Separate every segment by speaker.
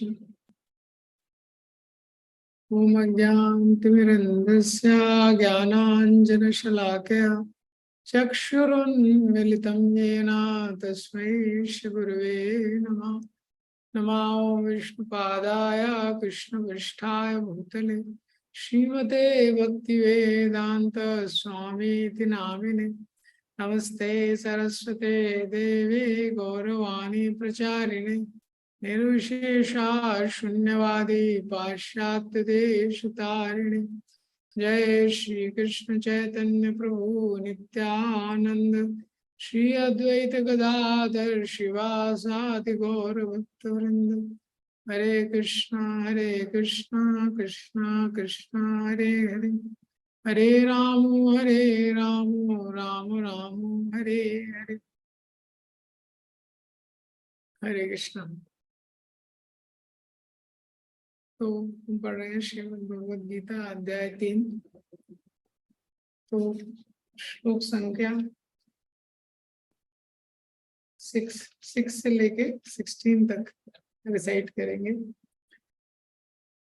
Speaker 1: कृष्ण। ओम अज्ञानतिमिरन्धस्य ज्ञानाञ्जनशलाकया चक्षुरुन्मिलितं येन तस्मै श्रीगुरुवे नमः। नमो विष्णुपादाय कृष्णपृष्ठाय भूतले श्रीमते भक्तिवेदान्त स्वामीति नामिने। नमस्ते सरस्वते देवी गौरवाणी प्रचारिणे निर्विशेषा शून्यवादी पाश्चात्य देशतारिणे। जय श्री कृष्ण चैतन्य प्रभु नित्यानंद श्री अद्वैत गदाधर शिवासादि गौर भक्तवृंद। हरे कृष्णा कृष्णा कृष्णा हरे हरे, हरे राम राम राम हरे हरे। हरे कृष्णा। तो हम पढ़ रहे हैं श्रीमद् भगवद गीता अध्याय 3। तो श्लोक संख्या 6 से लेके 16 तक रिसाइट करेंगे।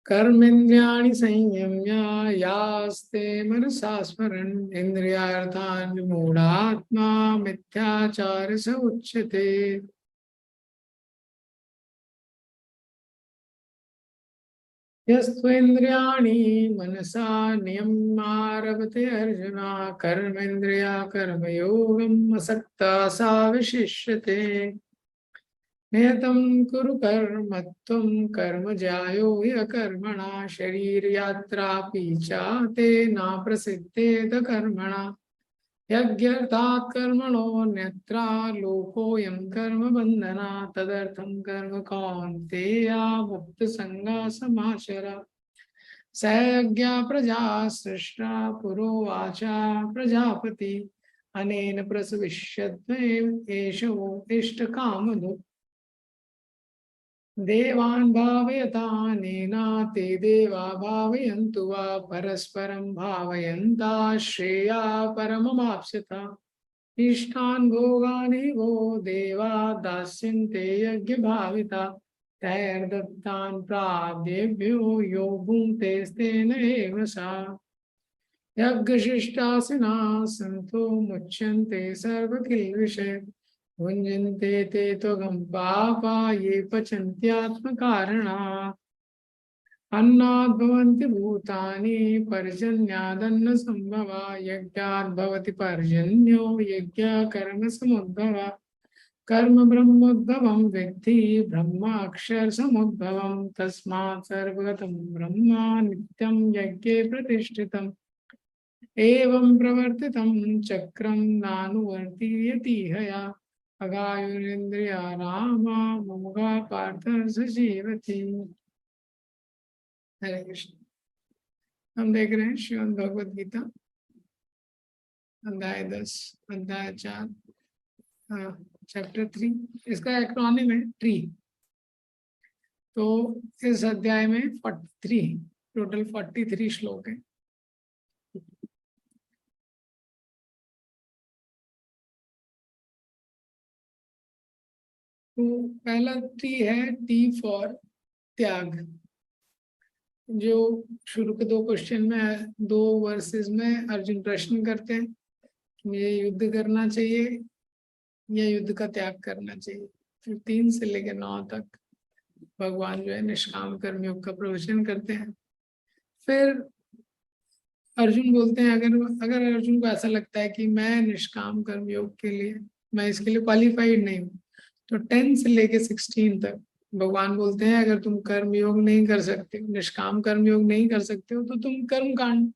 Speaker 1: कर्मेन्द्रियाणि संयम्य यास्ते मनसा स्मरन् इंद्रियार्थान् विमूढात्मा मिथ्याचार स उच्यते। यस्त्वेन्द्रियाणि मनसा नियम्यारभते अर्जुन कर्मेन्द्रिया कर्मयोगम् असक्ता सा विशिष्यते। नियतं कुरु कर्म त्वं कर्म ज्यायो ह्यकर्मणा शरीरयात्रापि च ते न प्रसिद्धेत कर्मणा। यज्ञार्थात् कर्मणोऽन्यत्र लोकोऽयं कर्म बन्धना तदर्थं कर्म कौन्तेय मुक्तसंगा समाचर। स यज्ञा प्रजा सृष्टा पुरोवाच प्रजापति अनेन प्रसविष्यद्वयम् एष वो इष्टकामधु देवान् भावयतानेन ते देवा भावयन्तु वा परस्परं भावयन्ता श्रेया परममाप्स्यता। इष्टान् भोगानि वो देवा दास्यन्ते यज्ञभाविता तैर्दत्तान् प्राप्तेभ्यो यो भुङ्क्तेस्तेन एव सा। यज्ञशिष्टासिना सन्तो मुच्यन्ते सर्वकिल्बिषैः भुञ्जन्ते ते त्वगं पापा ये पचन्त्यात्मकारणात्। अन्नाद् भवन्ति भूतानि पर्जन्यादन्न संभवा यज्ञाद् भवति पर्जन्यो यज्ञकर्मसमुद्भवा। कर्म ब्रह्मोद्भवं विद्धि ब्रह्माक्षर समुद्भवं तस्मात् सर्वगतं ब्रह्म नित्यं यज्ञे प्रतिष्ठितम्। एवं प्रवर्तितं चक्रं नानुवर्तीयति हया अगायुरिन्द्रिया रामा मोगा पार्थ सजीवति। हरे कृष्ण। हम देख रहे हैं श्रीमद् भगवद गीता अध्याय 10 अध्याय 4 चैप्टर 3। इसका एक्रोनिम है ट्री। तो इस अध्याय में 43 टोटल 43 श्लोक है। तो पहला टी है टी फॉर त्याग। जो शुरू के 2 क्वेश्चन में 2 वर्सेस में अर्जुन प्रश्न करते हैं मुझे युद्ध करना चाहिए या युद्ध का त्याग करना चाहिए। फिर 3 से लेकर 9 तक भगवान जो है निष्काम कर्मयोग का प्रवचन करते हैं। फिर अर्जुन बोलते हैं अगर अर्जुन को ऐसा लगता है कि मैं निष्काम कर्मयोग के लिए मैं इसके लिए क्वालिफाइड नहीं हूँ, तो 10 से लेके 16 तक भगवान बोलते हैं अगर तुम कर्मयोग नहीं कर सकते, निष्काम कर्मयोग नहीं कर सकते हो, तो तुम कर्मकांड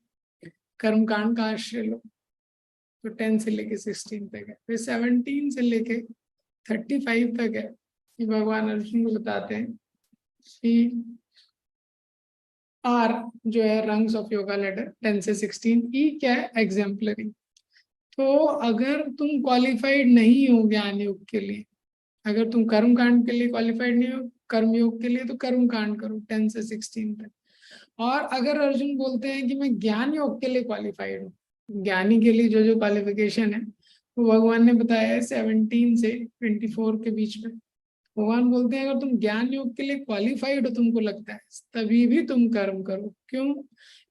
Speaker 1: का आश्रय लो। तो 10 से लेके 16 तक है। फिर 17 से लेके 35 तक है कि भगवान अर्जुन को बताते हैं कि आर जो है रंग्स ऑफ योगा लेडर 10 से 16, ई क्या है एग्जाम्पलरी। तो अगर तुम क्वालिफाइड नहीं हो ज्ञान योग के लिए, अगर तुम कर्म कांड के लिए क्वालिफाइड नहीं हो कर्म योग के लिए, तो कर्म कांड करो 10 से 16 तक। और अगर अर्जुन बोलते हैं कि मैं ज्ञान योग के लिए क्वालिफाइड हूँ, ज्ञानी के लिए जो जो क्वालिफिकेशन है वो भगवान ने बताया है 17 से 24 के बीच में। भगवान बोलते हैं अगर तुम ज्ञान योग के लिए क्वालिफाइड हो, तुमको लगता है, तभी भी तुम कर्म करो। क्यों?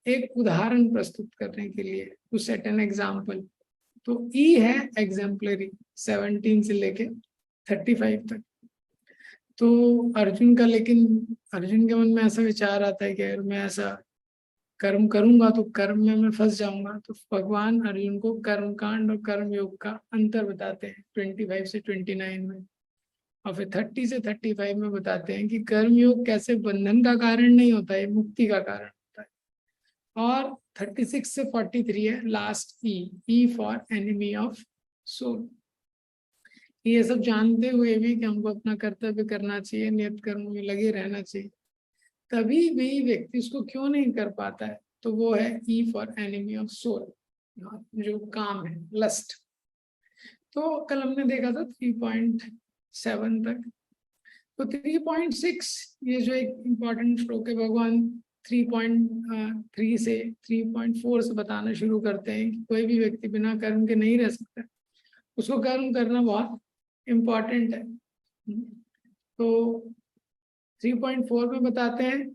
Speaker 1: एक उदाहरण प्रस्तुत करने के लिए, टू सेट एन एग्जाम्पल। तो ई है एग्जाम्पलरी, 17 से लेके 35 तक। तो अर्जुन का, लेकिन अर्जुन के मन में ऐसा विचार आता है कि अगर मैं ऐसा कर्म करूंगा तो कर्म में मैं फंस जाऊंगा। तो भगवान अर्जुन को कर्म कांड और कर्म योग का अंतर बताते हैं 25 से 29 में, और फिर 30 से 35 में बताते हैं कि कर्म योग कैसे बंधन का कारण नहीं होता है, मुक्ति का कारण होता है। और 36 से 43 है last, E for enemy of soul. ये सब जानते हुए भी कि हमको अपना कर्तव्य करना चाहिए, नियत कर्म में लगे रहना चाहिए, तभी भी व्यक्ति उसको क्यों नहीं कर पाता है, तो वो है E for enemy of soul, जो काम है, लस्ट। तो कल हमने देखा था 3.7 तक। तो 3.6 ये जो एक इम्पॉर्टेंट श्लोक है, भगवान 3.3 से 3.4 से बताना शुरू करते हैं कि कोई भी व्यक्ति बिना कर्म के नहीं रह सकता, उसको कर्म करना बहुत इम्पॉर्टेंट है। तो 3.4 में बताते हैं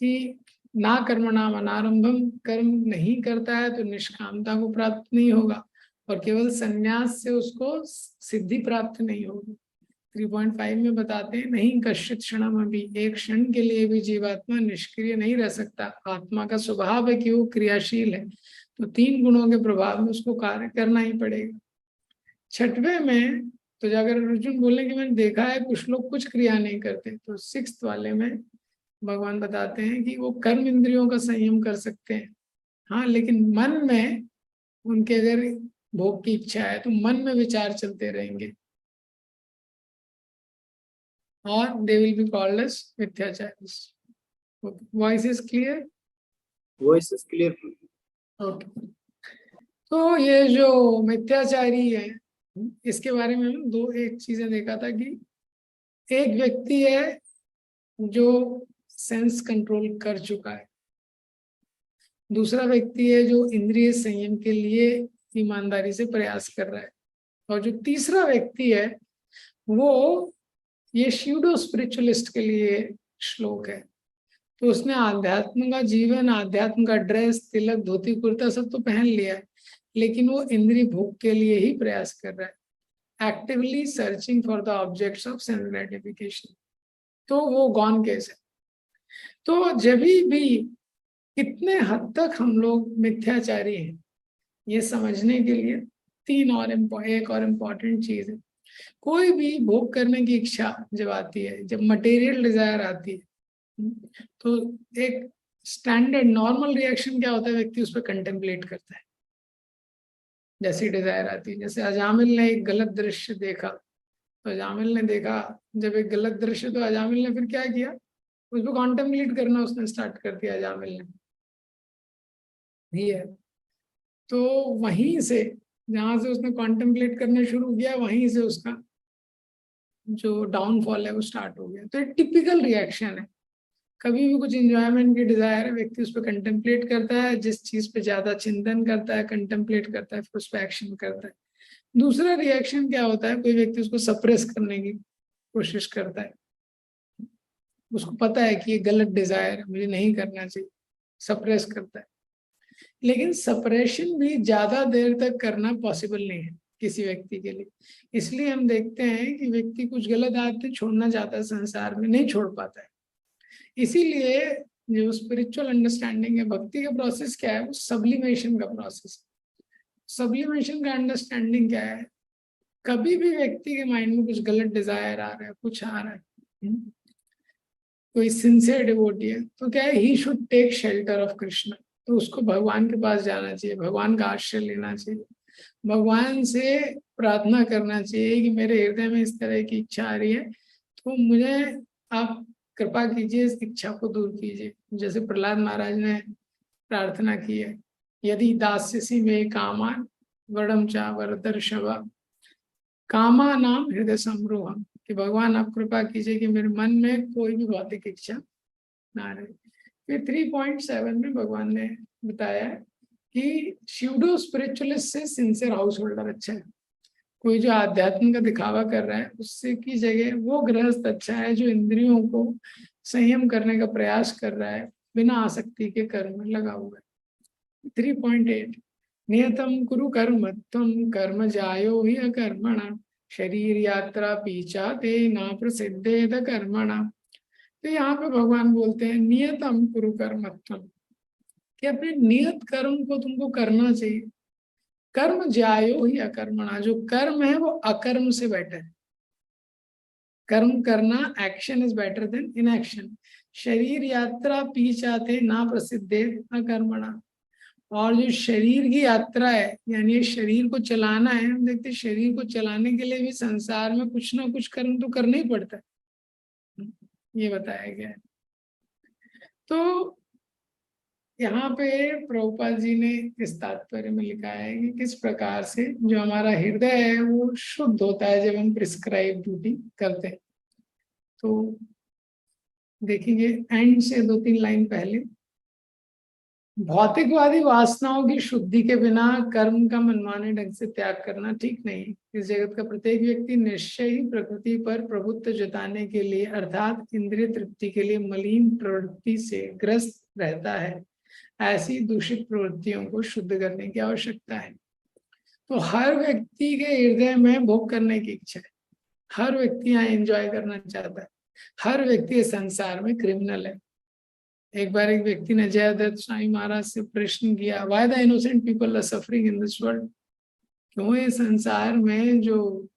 Speaker 1: कि ना कर्मणाम अनारंभम, कर्म नहीं करता है तो निष्कामता को प्राप्त नहीं होगा, और केवल संन्यास से उसको सिद्धि प्राप्त नहीं होगी। 3.5 में बताते हैं नहीं कश्चित क्षणम अभी, एक क्षण के लिए भी जीवात्मा निष्क्रिय नहीं रह सकता। आत्मा का स्वभाव है कि वो क्रियाशील है, तो 3 गुणों के प्रभाव में उसको कार्य करना ही पड़ेगा। 6वें में तो जाकर अर्जुन बोले कि मैंने देखा है कुछ लोग कुछ क्रिया नहीं करते, तो 6th वाले में भगवान बताते हैं कि वो कर्म इंद्रियों का संयम कर सकते हैं, हाँ, लेकिन मन में उनके अगर भोग की इच्छा है तो मन में विचार चलते रहेंगे, और they will be called as मिथ्याचारी। Voice is clear?
Speaker 2: Voice is clear.
Speaker 1: Okay. तो ये जो मिथ्याचारी है, इसके बारे में एक चीजें देखा था कि एक व्यक्ति है जो सेंस कंट्रोल कर चुका है, दूसरा व्यक्ति है जो इंद्रिय संयम के लिए ईमानदारी से प्रयास कर रहा है, और जो तीसरा व्यक्ति है वो, ये श्यूडो स्पिरिचुअलिस्ट के लिए श्लोक है। तो उसने आध्यात्म का जीवन, आध्यात्म का ड्रेस, तिलक, धोती कुर्ता सब तो पहन लिया है, लेकिन वो इंद्रिय भोग के लिए ही प्रयास कर रहा है, actively searching for the objects of sense gratification. तो वो गॉन केस है। तो जब भी कितने हद तक हम लोग मिथ्याचारी हैं, ये समझने के लिए एक और इम्पॉर्टेंट चीज है। कोई भी भोग करने की इच्छा जब आती है, जब मटेरियल डिजायर आती है, तो एक स्टैंडर्ड नॉर्मल रिएक्शन क्या होता है, व्यक्ति उस पर कंटेम्पलेट करता है। जैसी डिजायर आती है, जैसे अजामिल ने एक गलत दृश्य देखा, तो अजामिल ने देखा जब एक गलत दृश्य, तो अजामिल ने फिर क्या किया, उस पर कॉन्टेम्पलेट करना उसने स्टार्ट कर दिया अजामिल ने, है। तो वहीं से, जहां से उसने कॉन्टेम्पलेट करना शुरू किया, वहीं से उसका जो डाउनफॉल है वो स्टार्ट हो गया। तो एक टिपिकल रिएक्शन है, कभी भी कुछ एंजॉयमेंट की डिजायर है, व्यक्ति उस पर कंटेम्पलेट करता है, जिस चीज पे ज्यादा चिंतन करता है, कंटेम्पलेट करता है, फिर उस पर एक्शन करता है। दूसरा रिएक्शन क्या होता है, कोई व्यक्ति उसको सप्रेस करने की कोशिश करता है, उसको पता है कि ये गलत डिजायर है, मुझे नहीं करना चाहिए, सप्रेस करता है। लेकिन सप्रेशन भी ज्यादा देर तक करना पॉसिबल नहीं है किसी व्यक्ति के लिए। इसलिए हम देखते हैं कि व्यक्ति कुछ गलत आदतें छोड़ना चाहता है, संसार में नहीं छोड़ पाता है। इसीलिए जो स्पिरिचुअल अंडरस्टैंडिंग है, भक्ति का प्रोसेस क्या है, वो सब्लिमेशन का प्रोसेस। सब्लिमेशन का अंडरस्टैंडिंग क्या है, कभी भी व्यक्ति के माइंड में कुछ गलत डिजायर आ रहा है, कुछ आ रहा है, कोई सिंसियर डिवोटी है, तो क्या है, he should take shelter of Krishna. तो उसको भगवान के पास जाना चाहिए, भगवान का आश्रय लेना चाहिए, भगवान से प्रार्थना करना चाहिए कि मेरे हृदय में इस तरह की इच्छा आ रही है, तो मुझे आप कृपा कीजिए, इस इच्छा को दूर कीजिए। जैसे प्रहलाद महाराज ने प्रार्थना की है, यदि दास्यसि में कामान वरम चा वरदर्शवा कामा नाम हृदय समरोहम, कि भगवान आप कृपा कीजिए कि मेरे मन में कोई भी भौतिक इच्छा ना रहे। फिर 3.7 में भगवान ने बताया कि श्यूडो स्पिरिचुअलिस्ट से सिंसियर हाउस होल्डर अच्छा है। कोई जो आध्यात्म का दिखावा कर रहा है उससे की जगह वो गृहस्थ अच्छा है जो इंद्रियों को संयम करने का प्रयास कर रहा है, बिना आसक्ति के कर्म में लगा हुआ है। 3.8 नियतम कुरु कर्म त्वं कर्म जायो हि अकर्मणा शरीर यात्रा पीछा ते ना प्रसिद्धेद कर्मणा। तो यहाँ पे भगवान बोलते हैं नियतम कुरु कर्म त्वं, कि अपने नियत कर्म को तुमको करना चाहिए। कर्म जायो ही अकर्मणा, जो कर्म है वो अकर्म से बेटर है। कर्म करना, action is better than inaction. शरीर यात्रा पी चाहते ना प्रसिद्धे न कर्मणा। और जो शरीर की यात्रा है, यानी ये शरीर को चलाना है, हम देखते हैं शरीर को चलाने के लिए भी संसार में कुछ ना कुछ कर्म तो करना ही पड़ता है, ये बताया गया है। तो यहाँ पे प्रभुपाद जी ने इस तात्पर्य में लिखा है कि किस प्रकार से जो हमारा हृदय है वो शुद्ध होता है जब हम प्रिस्क्राइब ड्यूटी करते हैं। तो देखेंगे एंड से 2-3 लाइन पहले, भौतिकवादी वासनाओं की शुद्धि के बिना कर्म का मनमाने ढंग से त्याग करना ठीक नहीं। इस जगत का प्रत्येक व्यक्ति निश्चय ही प्रकृति पर प्रभुत्व जताने के लिए अर्थात इंद्रिय तृप्ति के लिए मलिन प्रवृत्ति से ग्रस्त रहता है। ऐसी दूषित प्रवृत्तियों को शुद्ध करने की आवश्यकता है। तो हर व्यक्ति के हृदय में भोग करने की इच्छा है, हर व्यक्ति यहाँ एंजॉय करना चाहता है, हर व्यक्ति इस संसार में क्रिमिनल है। एक बार एक व्यक्ति ने जयदत्त स्वामी महाराज से प्रश्न किया, why the innocent people are suffering in this world. क्यों ये संसार में जो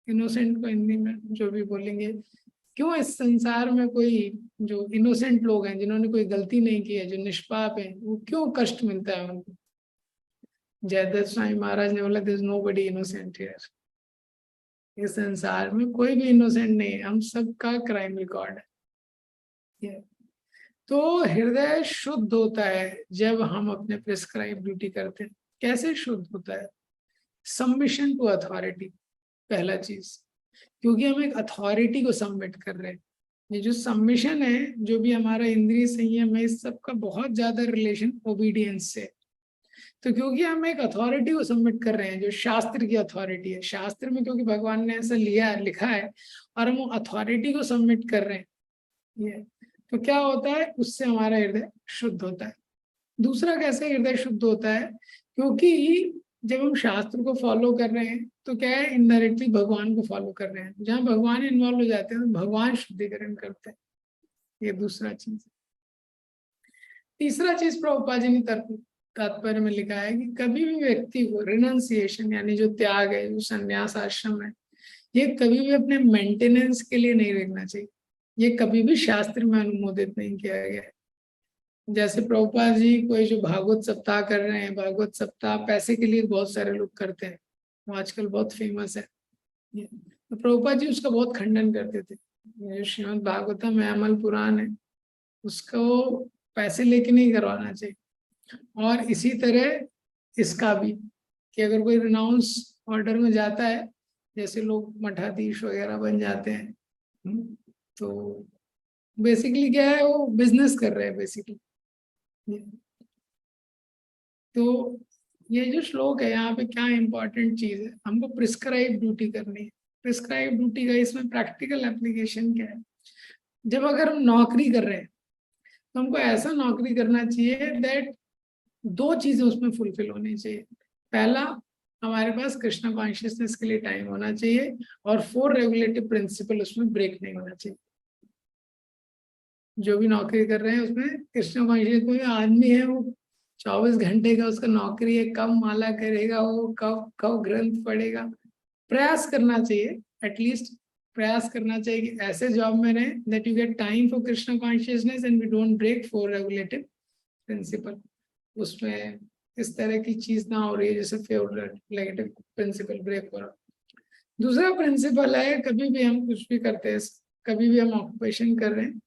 Speaker 1: इनोसेंट को हिंदी में जो भी बोलेंगे, क्यों इस संसार में कोई जो इनोसेंट लोग हैं, जिन्होंने कोई गलती नहीं की है, जो निष्पाप है, वो क्यों कष्ट मिलता है उनको। जयदत्त स्वामी महाराज ने बोला, there is nobody innocent here. इस संसार में कोई भी इनोसेंट नहीं है, हम सबका क्राइम रिकॉर्ड है। तो हृदय शुद्ध होता है जब हम अपने प्रिस्क्राइब ड्यूटी करते हैं। कैसे शुद्ध होता है? सबमिशन टू अथॉरिटी, पहला चीज, क्योंकि हम एक अथॉरिटी को सबमिट कर रहे हैं। ये जो सबमिशन है, जो भी हमारा इंद्रिय संयम है, इस सब का बहुत ज्यादा रिलेशन ओबीडियंस से। तो क्योंकि हम एक अथॉरिटी को सबमिट कर रहे हैं जो शास्त्र की अथॉरिटी है, शास्त्र में क्योंकि भगवान ने ऐसा लिखा है और हम अथॉरिटी को सबमिट कर रहे हैं, ये तो क्या होता है, उससे हमारा हृदय शुद्ध होता है। दूसरा, कैसे हृदय शुद्ध होता है? क्योंकि जब हम शास्त्र को फॉलो कर रहे हैं तो क्या है, इनडायरेक्टली भगवान को फॉलो कर रहे हैं। जहाँ भगवान इन्वॉल्व हो जाते हैं तो भगवान शुद्धिकरण करते हैं। ये दूसरा चीज। तीसरा चीज प्रभुपाद जी ने तात्पर्य में लिखा है कि कभी भी व्यक्ति को रिनंसिएशन, यानी जो त्याग है, जो संन्यास आश्रम है, ये कभी भी अपने मेंटेनेंस के लिए नहीं देखना चाहिए। ये कभी भी शास्त्र में अनुमोदित नहीं किया गया है। जैसे प्रभुपाद जी कोई जो भागवत सप्ताह कर रहे हैं, भागवत सप्ताह पैसे के लिए बहुत सारे लोग करते हैं, वो आजकल बहुत फेमस है। तो प्रभुपाद जी उसका बहुत खंडन करते थे। ये श्रीमद् भागवतम है, अमल पुराण है, उसको पैसे लेके नहीं करवाना चाहिए। और इसी तरह इसका भी, कि अगर कोई रिनाउंस ऑर्डर में जाता है, जैसे लोग मठाधीश वगैरह बन जाते हैं, तो बेसिकली क्या है, वो बिजनेस कर रहे हैं बेसिकली। तो ये जो श्लोक है, यहाँ पे क्या इंपॉर्टेंट चीज है, हमको प्रिस्क्राइब ड्यूटी करनी है। प्रिस्क्राइब ड्यूटी का इसमें प्रैक्टिकल एप्लीकेशन क्या है? जब अगर हम नौकरी कर रहे हैं तो हमको ऐसा नौकरी करना चाहिए दैट 2 चीजें उसमें फुलफिल होनी चाहिए। पहला, हमारे पास कृष्ण कॉन्शियसनेस के लिए टाइम होना चाहिए, और 4 रेगुलेटिव प्रिंसिपल उसमें ब्रेक नहीं होना चाहिए। जो भी नौकरी कर रहे हैं उसमें कृष्ण कॉन्शियस, कोई आदमी है वो 24 घंटे का उसका नौकरी है, कब माला करेगा वो, कब कब ग्रंथ पढ़ेगा। प्रयास करना चाहिए, एटलीस्ट प्रयास करना चाहिए कि ऐसे जॉब में रहे that you get time for Krishna consciousness and we don't break 4 regulative principle. उसमें इस तरह की चीज ना हो रही है जैसे 4 रेगुलेटिव प्रिंसिपल ब्रेक हो रहा। दूसरा प्रिंसिपल है, कभी भी हम कुछ भी करते हैं, कभी भी हम ऑक्यूपेशन कर रहे हैं,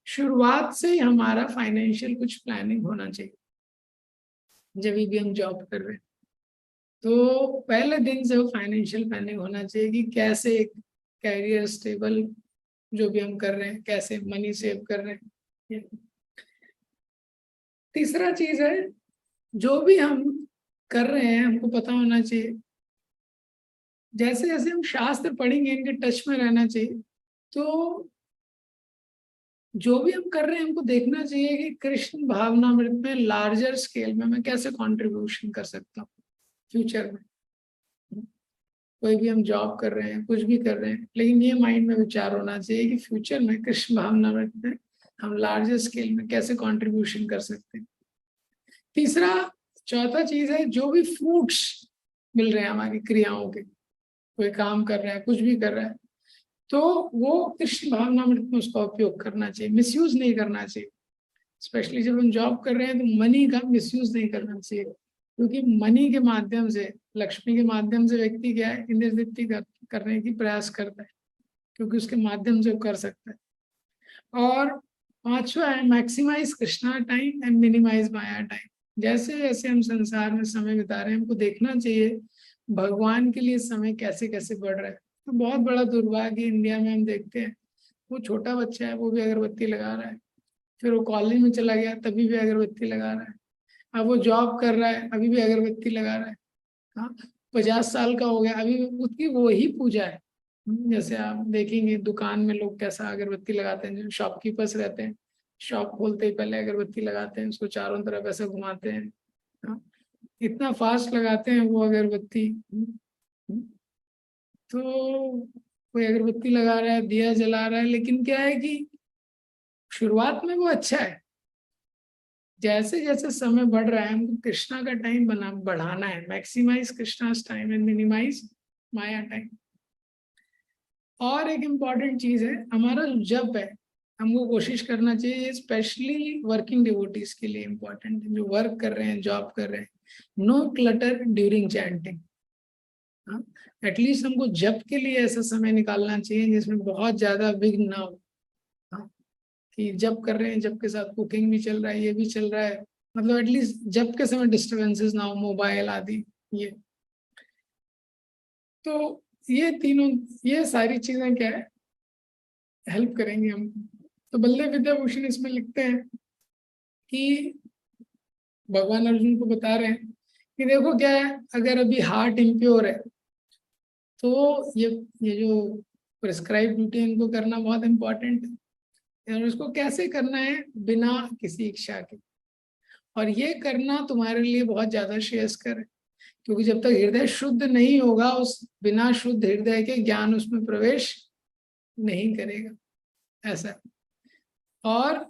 Speaker 1: शुरुआत से ही हमारा फाइनेंशियल कुछ प्लानिंग होना चाहिए। जब भी हम जॉब कर रहे हैं तो पहले दिन से फाइनेंशियल प्लानिंग होना चाहिए कि कैसे एक कैरियर स्टेबल जो भी हम कर रहे हैं, कैसे मनी सेव कर रहे हैं। तीसरा चीज है, जो भी हम कर रहे हैं हमको पता होना चाहिए जैसे जैसे हम शास्त्र पढ़ेंगे इनके टच में रहना चाहिए। तो जो भी हम कर रहे हैं हमको देखना चाहिए कि कृष्ण भावनामृत में लार्जर स्केल में मैं कैसे कंट्रीब्यूशन कर सकता हूँ फ्यूचर में। कोई भी हम जॉब कर रहे हैं, कुछ भी कर रहे हैं, लेकिन ये माइंड में विचार होना चाहिए कि फ्यूचर में कृष्ण भावनामृत में हम लार्जर स्केल में कैसे कंट्रीब्यूशन कर सकते हैं। तीसरा चौथा चीज है, जो भी फ्रूट्स मिल रहे हैं हमारी क्रियाओं के, कोई काम कर रहा है, कुछ भी कर रहा है, तो वो कृष्ण भावनामृत में उसका उपयोग करना चाहिए, मिसयूज नहीं करना चाहिए। स्पेशली जब हम जॉब कर रहे हैं तो मनी का मिसयूज नहीं करना चाहिए, क्योंकि मनी के माध्यम से, लक्ष्मी के माध्यम से व्यक्ति क्या है, इंद्रिय तृप्ति करने की प्रयास करता है, क्योंकि उसके माध्यम से वो कर सकता है। और पांचवा है, maximise Krishna time and minimise maya time. जैसे जैसे हम संसार में समय बिता रहे हैं, हमको देखना चाहिए भगवान के लिए समय कैसे कैसे बढ़ रहा है। तो बहुत बड़ा दुर्भाग्य इंडिया में हम देखते हैं, वो छोटा बच्चा है वो भी अगरबत्ती लगा रहा है, फिर वो कॉलेज में चला गया तभी भी अगरबत्ती लगा रहा है, अब वो जॉब कर रहा है अभी भी अगरबत्ती लगा रहा है। हाँ, 50 साल का हो गया अभी उसकी वो ही पूजा है। जैसे आप देखेंगे दुकान में लोग कैसा अगरबत्ती लगाते हैं, जो शॉपकीपर्स रहते हैं, शॉप खोलते ही पहले अगरबत्ती लगाते हैं, उसको चारों तरफ ऐसा घुमाते हैं। हाँ, इतना फास्ट लगाते हैं वो अगरबत्ती। तो कोई अगरबत्ती लगा रहा है, दिया जला रहा है, लेकिन क्या है कि शुरुआत में वो अच्छा है, जैसे जैसे समय बढ़ रहा है हमको कृष्णा का टाइम बढ़ाना है, maximise Krishna time and minimise maya time. और एक इम्पॉर्टेंट चीज है, हमारा जो जप है हमको कोशिश करना चाहिए, स्पेशली वर्किंग डिवोटीज के लिए इम्पोर्टेंट है, जो वर्क कर रहे हैं, जॉब कर रहे हैं, no clutter during chanting. At least हमको जप के लिए ऐसा समय निकालना चाहिए जिसमें बहुत ज्यादा विघ्न ना हो। हाँ, कि जब कर रहे हैं, जब के साथ कुकिंग भी चल रहा है, ये भी चल रहा है, मतलब एटलीस्ट जब के समय डिस्टरबेंसेस ना हो, मोबाइल आदि। ये तो ये तीनों, ये सारी चीजें क्या है, हेल्प करेंगे हम। तो बलदेव विद्याभूषण इसमें लिखते हैं कि भगवान अर्जुन को बता रहे हैं कि देखो क्या है, अगर अभी हार्ट इम्प्योर है तो ये जो प्रिस्क्राइब ड्यूटी इनको करना बहुत इंपॉर्टेंट है, और इसको कैसे करना है, बिना किसी इच्छा के। और ये करना तुम्हारे लिए बहुत ज्यादा श्रेयस्कर है, क्योंकि जब तक हृदय शुद्ध नहीं होगा, उस बिना शुद्ध हृदय के ज्ञान उसमें प्रवेश नहीं करेगा, ऐसा। और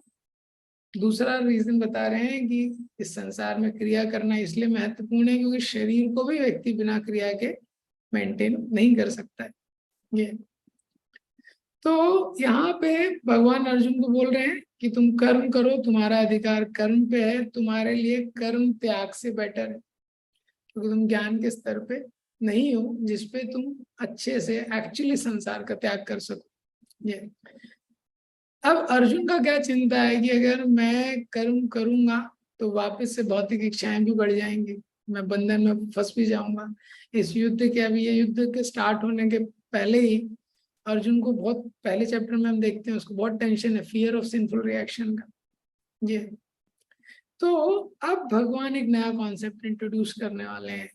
Speaker 1: दूसरा रीजन बता रहे हैं कि इस संसार में क्रिया करना इसलिए महत्वपूर्ण है क्योंकि शरीर को भी व्यक्ति बिना क्रिया के मेंटेन नहीं कर सकता है। ये तो यहाँ पे भगवान अर्जुन को बोल रहे हैं कि तुम कर्म करो, तुम्हारा अधिकार कर्म पे है, तुम्हारे लिए कर्म त्याग से बेटर है, क्योंकि तुम ज्ञान के स्तर पे नहीं हो जिसपे तुम अच्छे से एक्चुअली संसार का त्याग कर सको। ये अब अर्जुन का क्या चिंता है कि अगर मैं कर्म करूंगा तो वापस से भौतिक इच्छाएं भी बढ़ जाएंगी, मैं बंधन में फंस भी जाऊंगा। इस युद्ध के, अभी ये युद्ध के स्टार्ट होने के पहले ही अर्जुन को बहुत, पहले चैप्टर में हम देखते हैं उसको बहुत टेंशन है, फियर ऑफ सिंफुल रिएक्शन का। ये तो अब भगवान एक नया कॉन्सेप्ट इंट्रोड्यूस करने वाले हैं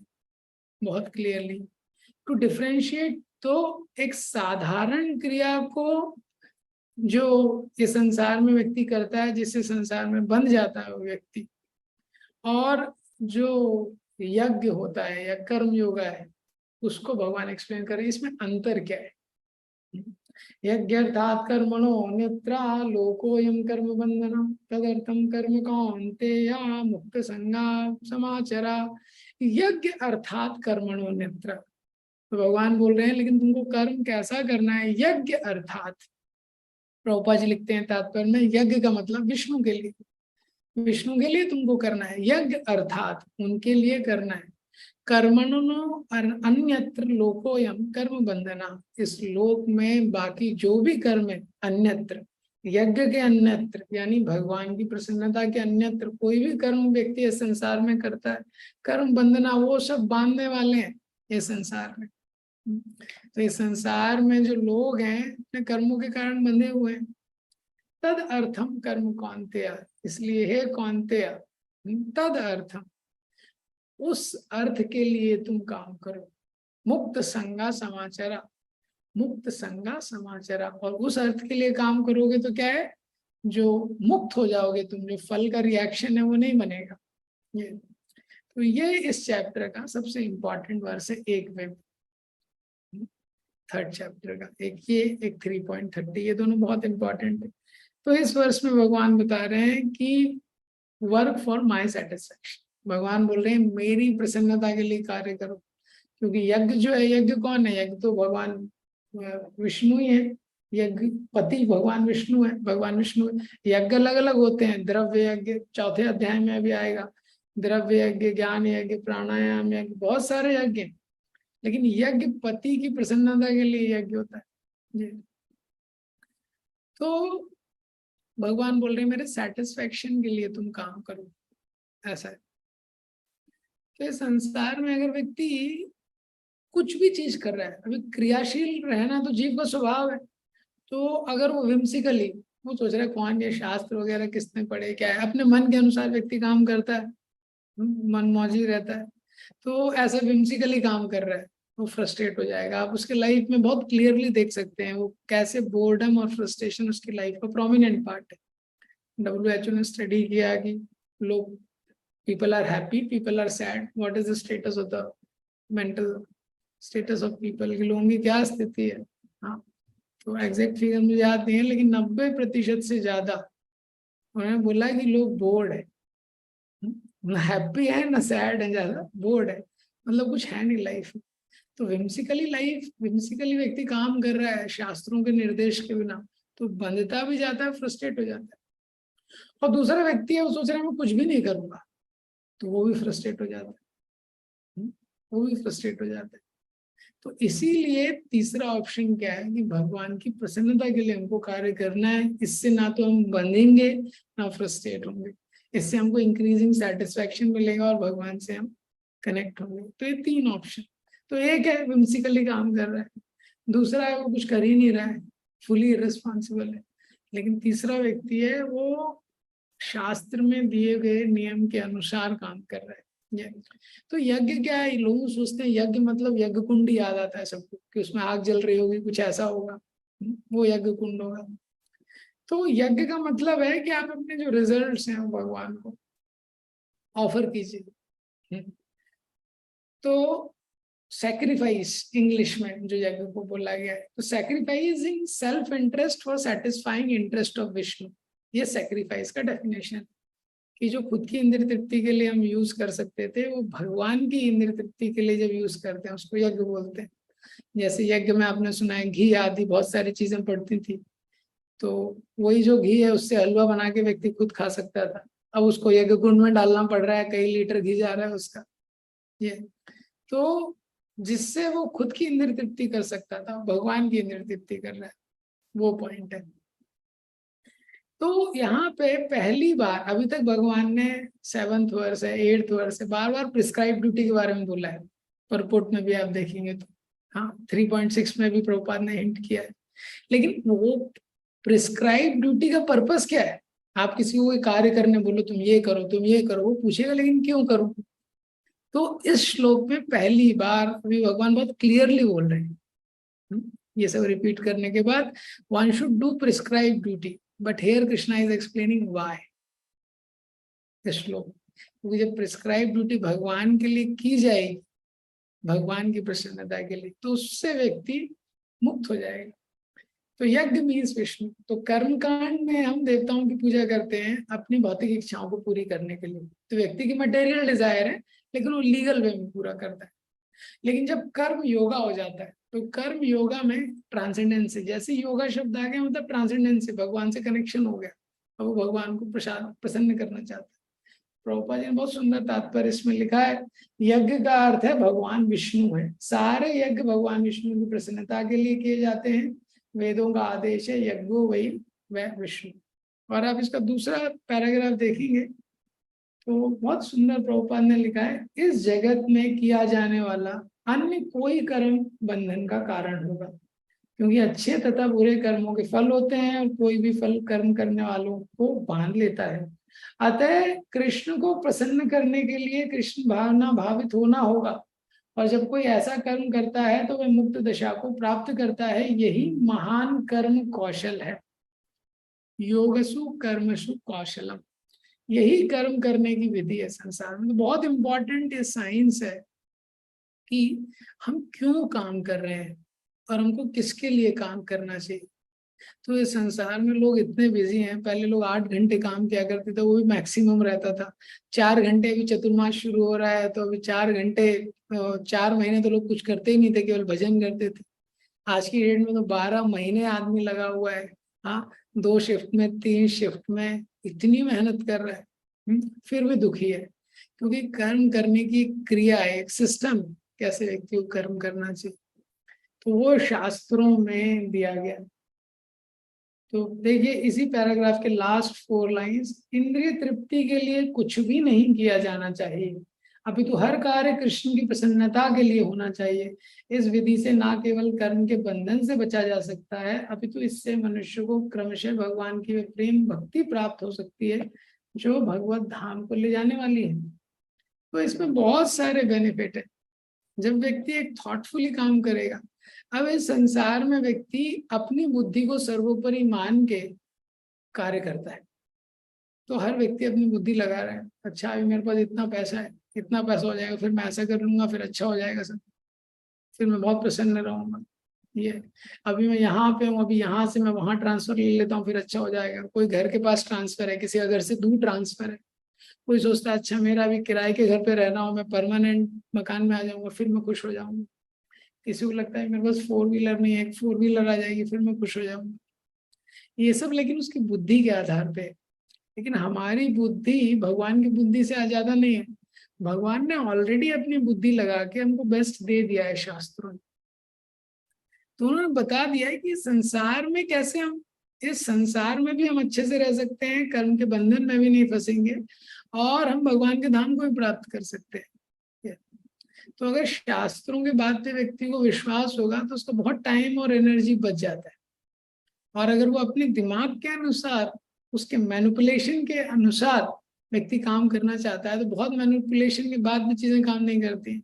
Speaker 1: बहुत क्लियरली टू डिफरेंशिएट। तो एक साधारण क्रिया को जो ये संसार में व्यक्ति करता है, जिससे संसार में बंध जाता है वो व्यक्ति, और जो यज्ञ होता है या कर्म योगा है, उसको भगवान एक्सप्लेन कर रहे हैं इसमें अंतर क्या है। यज्ञ अर्थात कर्मणो अन्यत्र लोकोयम कर्म बंधनम तदर्थम कर्म कौन्तेय मुक्त संगा समाचरा। यज्ञ अर्थात कर्मणो अन्यत्र, तो भगवान बोल रहे हैं लेकिन तुमको कर्म कैसा करना है, यज्ञ अर्थात। प्रभुपाद जी लिखते हैं तात्पर्य में, यज्ञ का मतलब विष्णु के लिए, विष्णु के लिए तुमको करना है, यज्ञ अर्थात उनके लिए करना है। कर्मणो अन्यत्र लोकोयम कर्म बंधना, इस लोक में बाकी जो भी कर्म है अन्यत्र, यज्ञ के अन्यत्र यानी भगवान की प्रसन्नता के अन्यत्र कोई भी कर्म व्यक्ति इस संसार में करता है, कर्म बंधना वो सब बांधने वाले हैं ये संसार में। तो इस संसार में जो लोग हैं अपने कर्मों के कारण बंधे हुए हैं। तद अर्थम कर्म कौन्तेय, इसलिए हे कौन्तेय तद अर्थम, उस अर्थ के लिए तुम काम करो। मुक्त संगा समाचारा, मुक्त संगा समाचारा, और उस अर्थ के लिए काम करोगे तो क्या है, जो मुक्त हो जाओगे तुम, जो फल का रिएक्शन है वो नहीं बनेगा। ये तो ये इस चैप्टर का सबसे इम्पोर्टेंट वर्स है, एक में थर्ड चैप्टर का, एक ये एक 3.30, ये दोनों बहुत इंपॉर्टेंट है। तो इस वर्ष में भगवान बता रहे हैं कि वर्क फॉर माई सेटिस्फैक्शन, भगवान बोल रहे हैं मेरी प्रसन्नता के लिए कार्य करो, क्योंकि यज्ञ जो है, यज्ञ कौन है, यज्ञ तो भगवान विष्णु ही है, यज्ञ पति भगवान विष्णु है, भगवान विष्णु है। यज्ञ अलग अलग होते हैं, द्रव्य यज्ञ चौथे अध्याय में भी आएगा, द्रव्य यज्ञ, ज्ञान यज्ञ, प्राणायाम यज्ञ, बहुत सारे यज्ञ, लेकिन यज्ञ पति की प्रसन्नता के लिए यज्ञ होता है। तो भगवान बोल रहे हैं मेरे सेटिस्फेक्शन के लिए तुम काम करो, ऐसा है। तो संसार में अगर व्यक्ति कुछ भी चीज कर रहा है, अभी क्रियाशील रहना तो जीव का स्वभाव है, तो अगर वो विम्सिकली वो सोच रहा है कौन ये शास्त्र वगैरह किसने पढ़े क्या है, अपने मन के अनुसार व्यक्ति काम करता है, मन मौजी रहता है, तो ऐसा विम्सिकली काम कर रहा है, वो फ्रस्ट्रेट हो जाएगा। आप उसके लाइफ में बहुत क्लियरली देख सकते हैं वो कैसे बोर्डम और फ्रस्ट्रेशन उसकी लाइफ का प्रोमिनेंट पार्ट है। WHO ने स्टडी किया कि लोग, people are happy, people are sad, what is the status of the mental status of people, की लोगों की क्या स्थिति है। हाँ, तो एग्जैक्ट फिगर मुझे याद नहीं है, लेकिन 90% से ज्यादा उन्होंने बोला कि लोग बोर्ड है, ना हैप्पी है ना सैड है, ज्यादा बोर्ड है, मतलब कुछ है नहीं लाइफ। तो विम्सिकली लाइफ, विम्सिकली व्यक्ति काम कर रहा है शास्त्रों के निर्देश के बिना, तो बंधता भी जाता है, फ्रस्ट्रेट हो जाता है। और दूसरा व्यक्ति है वो सोच रहा है मैं कुछ भी नहीं करूंगा, तो वो भी फ्रस्ट्रेट हो जाता है, वो भी फ्रस्ट्रेट हो जाता है। तो इसीलिए तीसरा ऑप्शन क्या है कि भगवान की प्रसन्नता के लिए हमको कार्य करना है, इससे ना तो हम बंधेंगे ना फ्रस्ट्रेट होंगे, इससे हमको इंक्रीजिंग सेटिस्फैक्शन मिलेगा और भगवान से हम कनेक्ट होंगे। तो ये तीन ऑप्शन, तो एक है विम्सिकली काम कर रहा है, दूसरा है वो कुछ कर ही नहीं रहा है, फुली रिस्पॉन्सिबल है, लेकिन तीसरा व्यक्ति है वो शास्त्र में दिए गए नियम के अनुसार काम कर रहा है। तो यज्ञ क्या है, लोग सोचते हैं यज्ञ मतलब यज्ञ कुंड याद आता है सबको कि उसमें आग जल रही होगी, कुछ ऐसा होगा, वो यज्ञ कुंड होगा। तो यज्ञ का मतलब है कि आप अपने जो रिजल्ट्स हैं वो भगवान को ऑफर कीजिए। तो सैक्रिफाइस इंग्लिश में जो यज्ञ को बोला गया है, तो sacrificing self interest for satisfying interest of Vishnu, ये सैक्रिफाइस का डेफिनेशन, कि जो खुद की इंद्रिय तृप्ति के लिए हम यूज कर सकते थे वो भगवान की इंद्रिय तृप्ति के लिए जब यूज करते हैं उसको यज्ञ बोलते हैं। जैसे यज्ञ में आपने सुना है घी आदि बहुत सारी चीजें पड़ती थी, तो वही जो घी है उससे हलवा बना के व्यक्ति खुद खा सकता था, अब उसको यज्ञ कुंड में डालना पड़ रहा है, कई लीटर घी जा रहा है उसका, ये तो जिससे वो खुद की इंद्रिय तृप्ति कर सकता था, भगवान की इंद्रिय तृप्ति कर रहा है, वो पॉइंट है। तो यहाँ पे पहली बार अभी तक भगवान ने 7th वर्स है 8th वर्स है बार बार प्रिस्क्राइब ड्यूटी के बारे में बोला है, परपोर्ट में भी आप देखेंगे तो, हाँ 3.6 में भी प्रभुपाद ने हिंट किया है, लेकिन वो प्रिस्क्राइब ड्यूटी का पर्पस क्या है, आप किसी को कार्य करने बोलो तुम ये करो तुम ये करो, वो पूछेगा लेकिन क्यों करो। तो इस श्लोक में पहली बार अभी भगवान बहुत क्लियरली बोल रहे हैं, ये सब रिपीट करने के बाद one should do prescribe duty, but here Krishna is explaining why this श्लोक, क्योंकि जब प्रिस्क्राइब ड्यूटी भगवान के लिए की जाएगी, भगवान की प्रसन्नता के लिए, तो उससे व्यक्ति मुक्त हो जाएगा। तो यज्ञ मीन्स विष्णु, तो कर्म कांड में हम देवताओं की पूजा करते हैं अपनी भौतिक इच्छाओं को पूरी करने के लिए, तो व्यक्ति की मटेरियल डिजायर है लेकिन वो लीगल वे में पूरा करता है। लेकिन जब कर्म योगा हो जाता है तो कर्म योगा में ट्रांसेंडेंस है, जैसे योगा शब्द आ गया मतलब ट्रांसेंडेंस है, भगवान से कनेक्शन हो गया, अब वो भगवान को प्रसन्न करना चाहता है। प्रभुपाद जी ने बहुत सुंदर तात्पर्य इसमें लिखा है, यज्ञ का अर्थ है भगवान विष्णु है, सारे यज्ञ भगवान विष्णु की प्रसन्नता के लिए किए जाते हैं, वेदों का आदेश है यज्ञो वही वह विष्णु। और आप इसका दूसरा पैराग्राफ देखेंगे तो बहुत सुंदर प्रभुपाद ने लिखा है, इस जगत में किया जाने वाला अन्य कोई कर्म बंधन का कारण होगा, क्योंकि अच्छे तथा बुरे कर्मों के फल होते हैं और कोई भी फल कर्म करने वालों को बांध लेता है। अतः कृष्ण को प्रसन्न करने के लिए कृष्ण भावना भावित होना होगा और जब कोई ऐसा कर्म करता है तो वह मुक्त दशा को प्राप्त करता है। यही महान कर्म कौशल है। योगसु कर्मसु कौशलम, यही कर्म करने की विधि है संसार में। तो बहुत इंपॉर्टेंट ये साइंस है कि हम क्यों काम कर रहे हैं और हमको किसके लिए काम करना चाहिए। तो इस संसार में लोग इतने बिजी हैं, पहले लोग 8 घंटे काम किया करते थे, वो भी मैक्सिमम रहता था। 4 घंटे, अभी चतुर्मास शुरू हो रहा है तो अभी 4 घंटे, 4 महीने तो लोग कुछ करते ही नहीं थे, केवल भजन करते थे। आज की डेट में तो 12 महीने आदमी लगा हुआ है। हाँ, 2 शिफ्ट में, 3 शिफ्ट में इतनी मेहनत कर रहा है, फिर भी दुखी है। क्योंकि कर्म करने की क्रिया है, एक सिस्टम, कैसे व्यक्ति को कर्म करना चाहिए, तो वो शास्त्रों में दिया गया। तो देखिए इसी पैराग्राफ के लास्ट 4 लाइंस, इंद्रिय तृप्ति के लिए कुछ भी नहीं किया जाना चाहिए, अभी तो हर कार्य कृष्ण की प्रसन्नता के लिए होना चाहिए। इस विधि से ना केवल कर्म के बंधन से बचा जा सकता है, अभी तो इससे मनुष्य को क्रमशः भगवान की प्रेम भक्ति प्राप्त हो सकती है, जो भगवत धाम को ले जाने वाली है। तो इसमें बहुत सारे बेनिफिट है जब व्यक्ति एक थॉटफुली काम करेगा। अब इस संसार में व्यक्ति अपनी बुद्धि को सर्वोपरि मान के कार्य करता है। तो हर व्यक्ति अपनी बुद्धि लगा रहा है, अच्छा अभी मेरे पास इतना पैसा है, इतना पैसा हो जाएगा, फिर मैं ऐसा कर लूंगा, फिर अच्छा हो जाएगा सब, फिर मैं बहुत प्रसन्न रहूंगा। ये अभी मैं यहाँ पे हूँ, अभी यहाँ से मैं वहां ट्रांसफर ले लेता हूँ, फिर अच्छा हो जाएगा। कोई घर के पास ट्रांसफर है, किसी का घर से दूर ट्रांसफर है। कोई सोचता है अच्छा मेरा अभी किराए के घर पे रहना हो, मैं परमानेंट मकान में आ जाऊंगा, फिर मैं खुश हो जाऊंगा। किसी को लगता है मेरे पास 4 व्हीलर नहीं है, एक 4 व्हीलर आ जाएगी, फिर मैं खुश हो जाऊंगा। ये सब लेकिन उसकी बुद्धि के आधार पे। लेकिन हमारी बुद्धि भगवान की बुद्धि से ज्यादा नहीं है। भगवान ने ऑलरेडी अपनी बुद्धि लगा के हमको बेस्ट दे दिया है शास्त्रों ने। तो उन्होंने बता दिया है कि संसार में कैसे हम, इस संसार में भी हम अच्छे से रह सकते हैं, कर्म के बंधन में भी नहीं फंसेंगे, और हम भगवान के धाम को भी प्राप्त कर सकते हैं। तो अगर शास्त्रों के बात पे व्यक्ति को विश्वास होगा तो उसका बहुत टाइम और एनर्जी बच जाता है। और अगर वो अपने दिमाग के अनुसार, उसके मैनिपुलेशन के अनुसार व्यक्ति काम करना चाहता है, तो बहुत मैनिपुलेशन के बाद भी चीजें काम नहीं करती।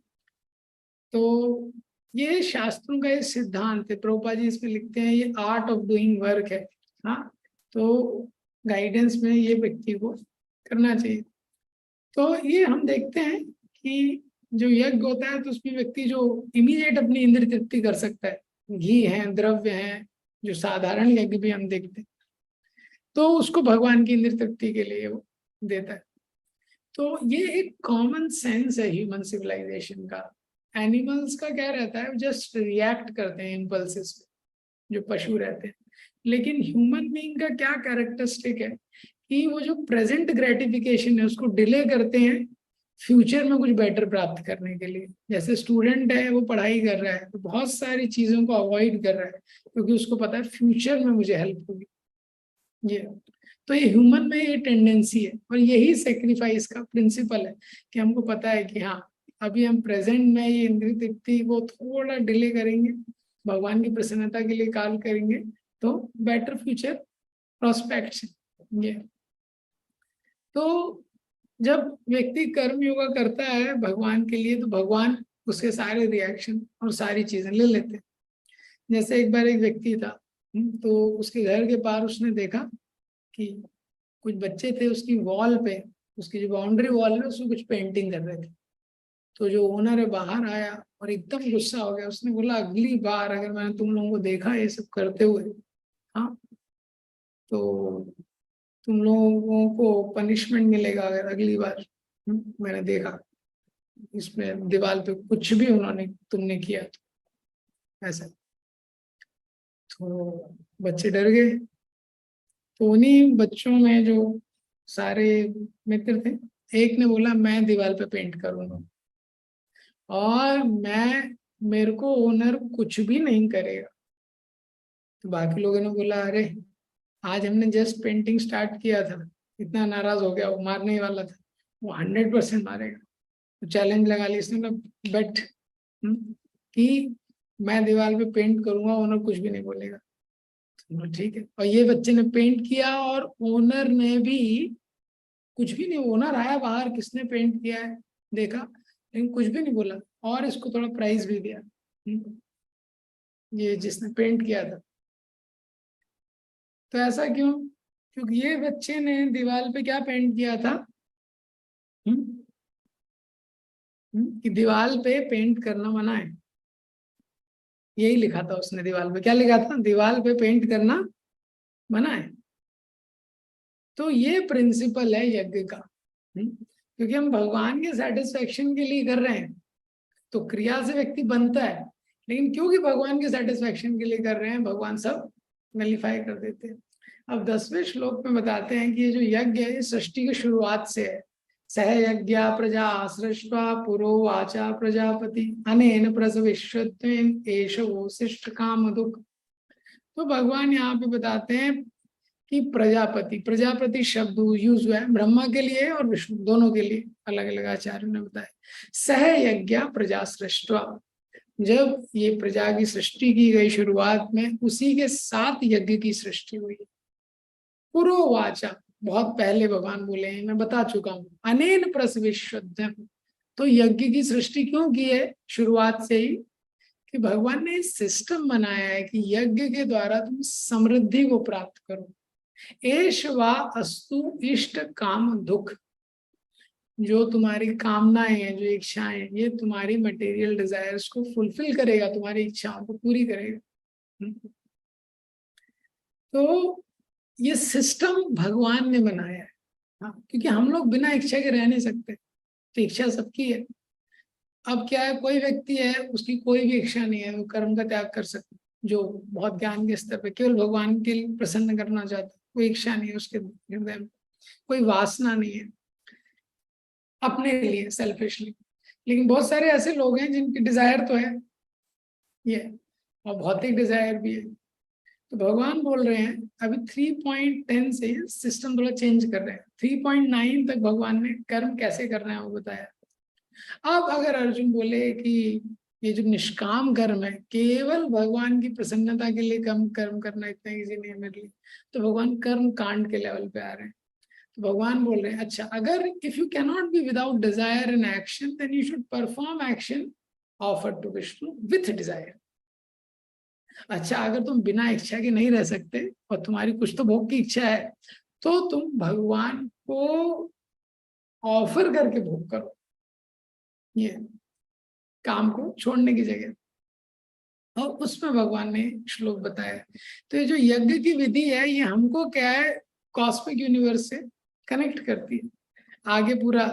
Speaker 1: तो ये शास्त्रों का ये सिद्धांत है। प्रभुपाद जी इसमें लिखते हैं ये आर्ट ऑफ डूइंग वर्क है। हाँ, तो गाइडेंस में ये व्यक्ति को करना चाहिए। तो ये हम देखते हैं कि जो यज्ञ होता है तो उसमें व्यक्ति जो इमीडिएट अपनी इंद्रिय तृप्ति कर सकता है, घी है, द्रव्य है, जो साधारण यज्ञ भी हम देखते हैं, तो उसको भगवान की इंद्रिय तृप्ति के लिए वो देता है। तो ये एक कॉमन सेंस है ह्यूमन सिविलाइजेशन का। एनिमल्स का क्या रहता है, जस्ट रिएक्ट करते हैं इम्पल्सिस पे, जो पशु रहते हैं। लेकिन ह्यूमन बीइंग का क्या कैरेक्टरिस्टिक है कि वो जो प्रेजेंट ग्रेटिफिकेशन है उसको डिले करते हैं फ्यूचर में कुछ बेटर प्राप्त करने के लिए। जैसे स्टूडेंट है, वो पढ़ाई कर रहा है तो बहुत सारी चीजों को अवॉइड कर रहा है, क्योंकि उसको पता है फ्यूचर में मुझे हेल्प होगी। ये तो ये ह्यूमन में ये टेंडेंसी है, और यही सेक्रीफाइस का प्रिंसिपल है कि हमको पता है कि हाँ अभी हम प्रेजेंट में ये इंद्रिय तृप्ति को थोड़ा डिले करेंगे, भगवान की प्रसन्नता के लिए कार्य करेंगे, तो बेटर फ्यूचर प्रोस्पेक्ट्स। ये तो जब व्यक्ति कर्म योगा करता है भगवान के लिए, तो भगवान उसके सारे रिएक्शन और सारी चीजें ले लेते हैं। जैसे एक बार एक व्यक्ति था, तो उसके घर के पार उसने देखा कि कुछ बच्चे थे उसकी वॉल पे, उसकी जो बाउंड्री वॉल है उसमें कुछ पेंटिंग कर रहे थे। तो जो ओनर है बाहर आया और एकदम गुस्सा हो गया। उसने बोला अगली बार अगर मैंने तुम लोगों को देखा ये सब करते हुए, हाँ, तो तुम लोगों को पनिशमेंट मिलेगा अगर अगली बार मैंने देखा इसमें दीवार पे कुछ भी उन्होंने तुमने किया तो ऐसा। तो बच्चे डर गए। तो उन्हीं बच्चों में जो सारे मित्र थे, एक ने बोला मैं दीवार पे पेंट करूंगा और मेरे को ओनर कुछ भी नहीं करेगा। तो बाकी लोगों ने बोला अरे आज हमने जस्ट पेंटिंग स्टार्ट किया था, इतना नाराज हो गया, वो मारने ही वाला था, वो 100% मारेगा। तो चैलेंज लगा लिया इसने, बेट कि मैं दीवार पे पेंट करूंगा, ओनर कुछ भी नहीं बोलेगा। तो ठीक है, और ये बच्चे ने पेंट किया और ओनर ने भी कुछ भी नहीं, ओनर आया बाहर किसने पेंट किया है देखा, लेकिन कुछ भी नहीं बोला। और इसको थोड़ा प्राइस भी दिया। ये जिसने पेंट किया था। तो ऐसा क्यों? क्योंकि ये बच्चे ने दीवार पे क्या पेंट किया था? कि दीवार पे पेंट करना मना है। यही लिखा था उसने दीवार पे। क्या लिखा था? दीवार पे पेंट करना मना है। तो ये प्रिंसिपल है यज्ञ का। क्योंकि हम भगवान के सेटिस्फेक्शन के लिए कर रहे हैं, तो क्रिया से व्यक्ति बनता है, लेकिन क्योंकि भगवान के सेटिस्फेक्शन के लिए कर रहे हैं, भगवान सब नलिफाई कर देते हैं। अब 10वें श्लोक में बताते हैं कि ये जो यज्ञ है, सृष्टि की शुरुआत से है। सह यज्ञ प्रजा सृष्टा पुरो वाचा प्रजापति अनेन प्रसविष्यत्वेन एष वोशिष्ठ काम दुख। तो भगवान यहाँ पे बताते हैं कि प्रजापति, प्रजापति शब्द यूज हुआ है ब्रह्मा के लिए और विष्णु दोनों के लिए, अलग अलग आचार्यों ने बताया। सह यज्ञ प्रजा सृष्टवा, जब ये प्रजा की सृष्टि की गई शुरुआत में, उसी के साथ यज्ञ की सृष्टि हुई। पुरोवाचा, बहुत पहले भगवान बोले हैं, मैं बता चुका हूं। अनेन प्रसविष्यद्यम, तो यज्ञ की सृष्टि क्यों की है शुरुआत से ही? कि भगवान ने सिस्टम बनाया है कि यज्ञ के द्वारा तुम समृद्धि को प्राप्त करो। एष वा अस्तु इष्ट काम दुख, जो तुम्हारी कामनाएं हैं, जो इच्छाएं हैं, ये तुम्हारी मटेरियल डिजायर्स को फुलफिल करेगा, तुम्हारी इच्छाओं को पूरी करेगा। तो ये सिस्टम भगवान ने बनाया है। हाँ, क्योंकि हम लोग बिना इच्छा के रह नहीं सकते, तो इच्छा सबकी है। अब क्या है, कोई व्यक्ति है उसकी कोई भी इच्छा नहीं है, वो कर्म का त्याग कर सकता, जो बहुत ज्ञान के स्तर पे केवल भगवान के लिए प्रसन्न करना चाहता है। कोई इच्छा नहीं है उसके हृदय में, कोई वासना नहीं है अपने लिए सेल्फिशली। लेकिन बहुत सारे ऐसे लोग हैं जिनकी डिजायर तो है ये, और भौतिक डिजायर भी है। तो भगवान बोल रहे हैं अभी 3.10 से सिस्टम थोड़ा चेंज कर रहे हैं। 3.9 तक भगवान ने कर्म कैसे करना है वो बताया। अब अगर अर्जुन बोले कि ये जो निष्काम कर्म है, केवल भगवान की प्रसन्नता के लिए कम कर्म करना इतना इजी नहीं है मेरे लिए, तो भगवान कर्म कांड के लेवल पे आ रहे हैं। तो भगवान बोल रहे हैं अच्छा, अगर if you can not be without desire in action, then you should perform action offered to Vishnu with desire. अच्छा, अगर तुम बिना इच्छा के नहीं रह सकते और तुम्हारी कुछ तो भोग की इच्छा है, तो तुम भगवान को ऑफर करके भोग करो, ये काम को छोड़ने की जगह। और उसमें भगवान ने श्लोक बताया। तो ये जो यज्ञ की विधि है, ये हमको क्या है, कॉस्मिक यूनिवर्स से कनेक्ट करती है। आगे पूरा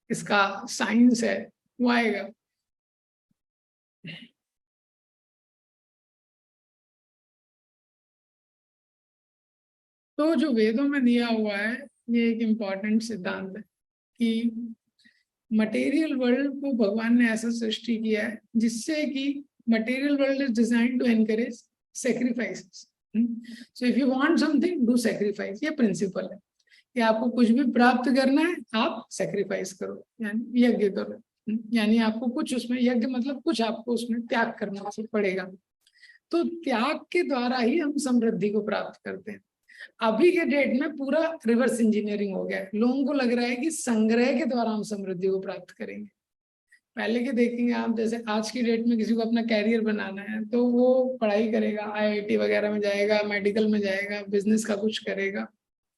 Speaker 1: इसका साइंस है, वो आएगा। तो जो वेदों में दिया हुआ है, ये एक इम्पॉर्टेंट सिद्धांत है कि मटेरियल वर्ल्ड को भगवान ने ऐसा सृष्टि किया है जिससे कि material world is design to encourage sacrifices. So if you want something, do sacrifice. ये प्रिंसिपल है कि आपको कुछ भी प्राप्त करना है, आप सेक्रीफाइस करो, यानी यज्ञ करो। यानी आपको कुछ उसमें, यज्ञ मतलब कुछ आपको उसमें त्याग करना पड़ेगा। तो त्याग के द्वारा ही हम समृद्धि को प्राप्त करते हैं। अभी के डेट में पूरा रिवर्स इंजीनियरिंग हो गया है। लोगों को लग रहा है कि संग्रह के द्वारा हम समृद्धि को प्राप्त करेंगे। पहले के देखेंगे आप, जैसे आज की डेट में किसी को अपना कैरियर बनाना है तो वो पढ़ाई करेगा, आईआईटी वगैरह में जाएगा, मेडिकल में जाएगा, बिजनेस का कुछ करेगा।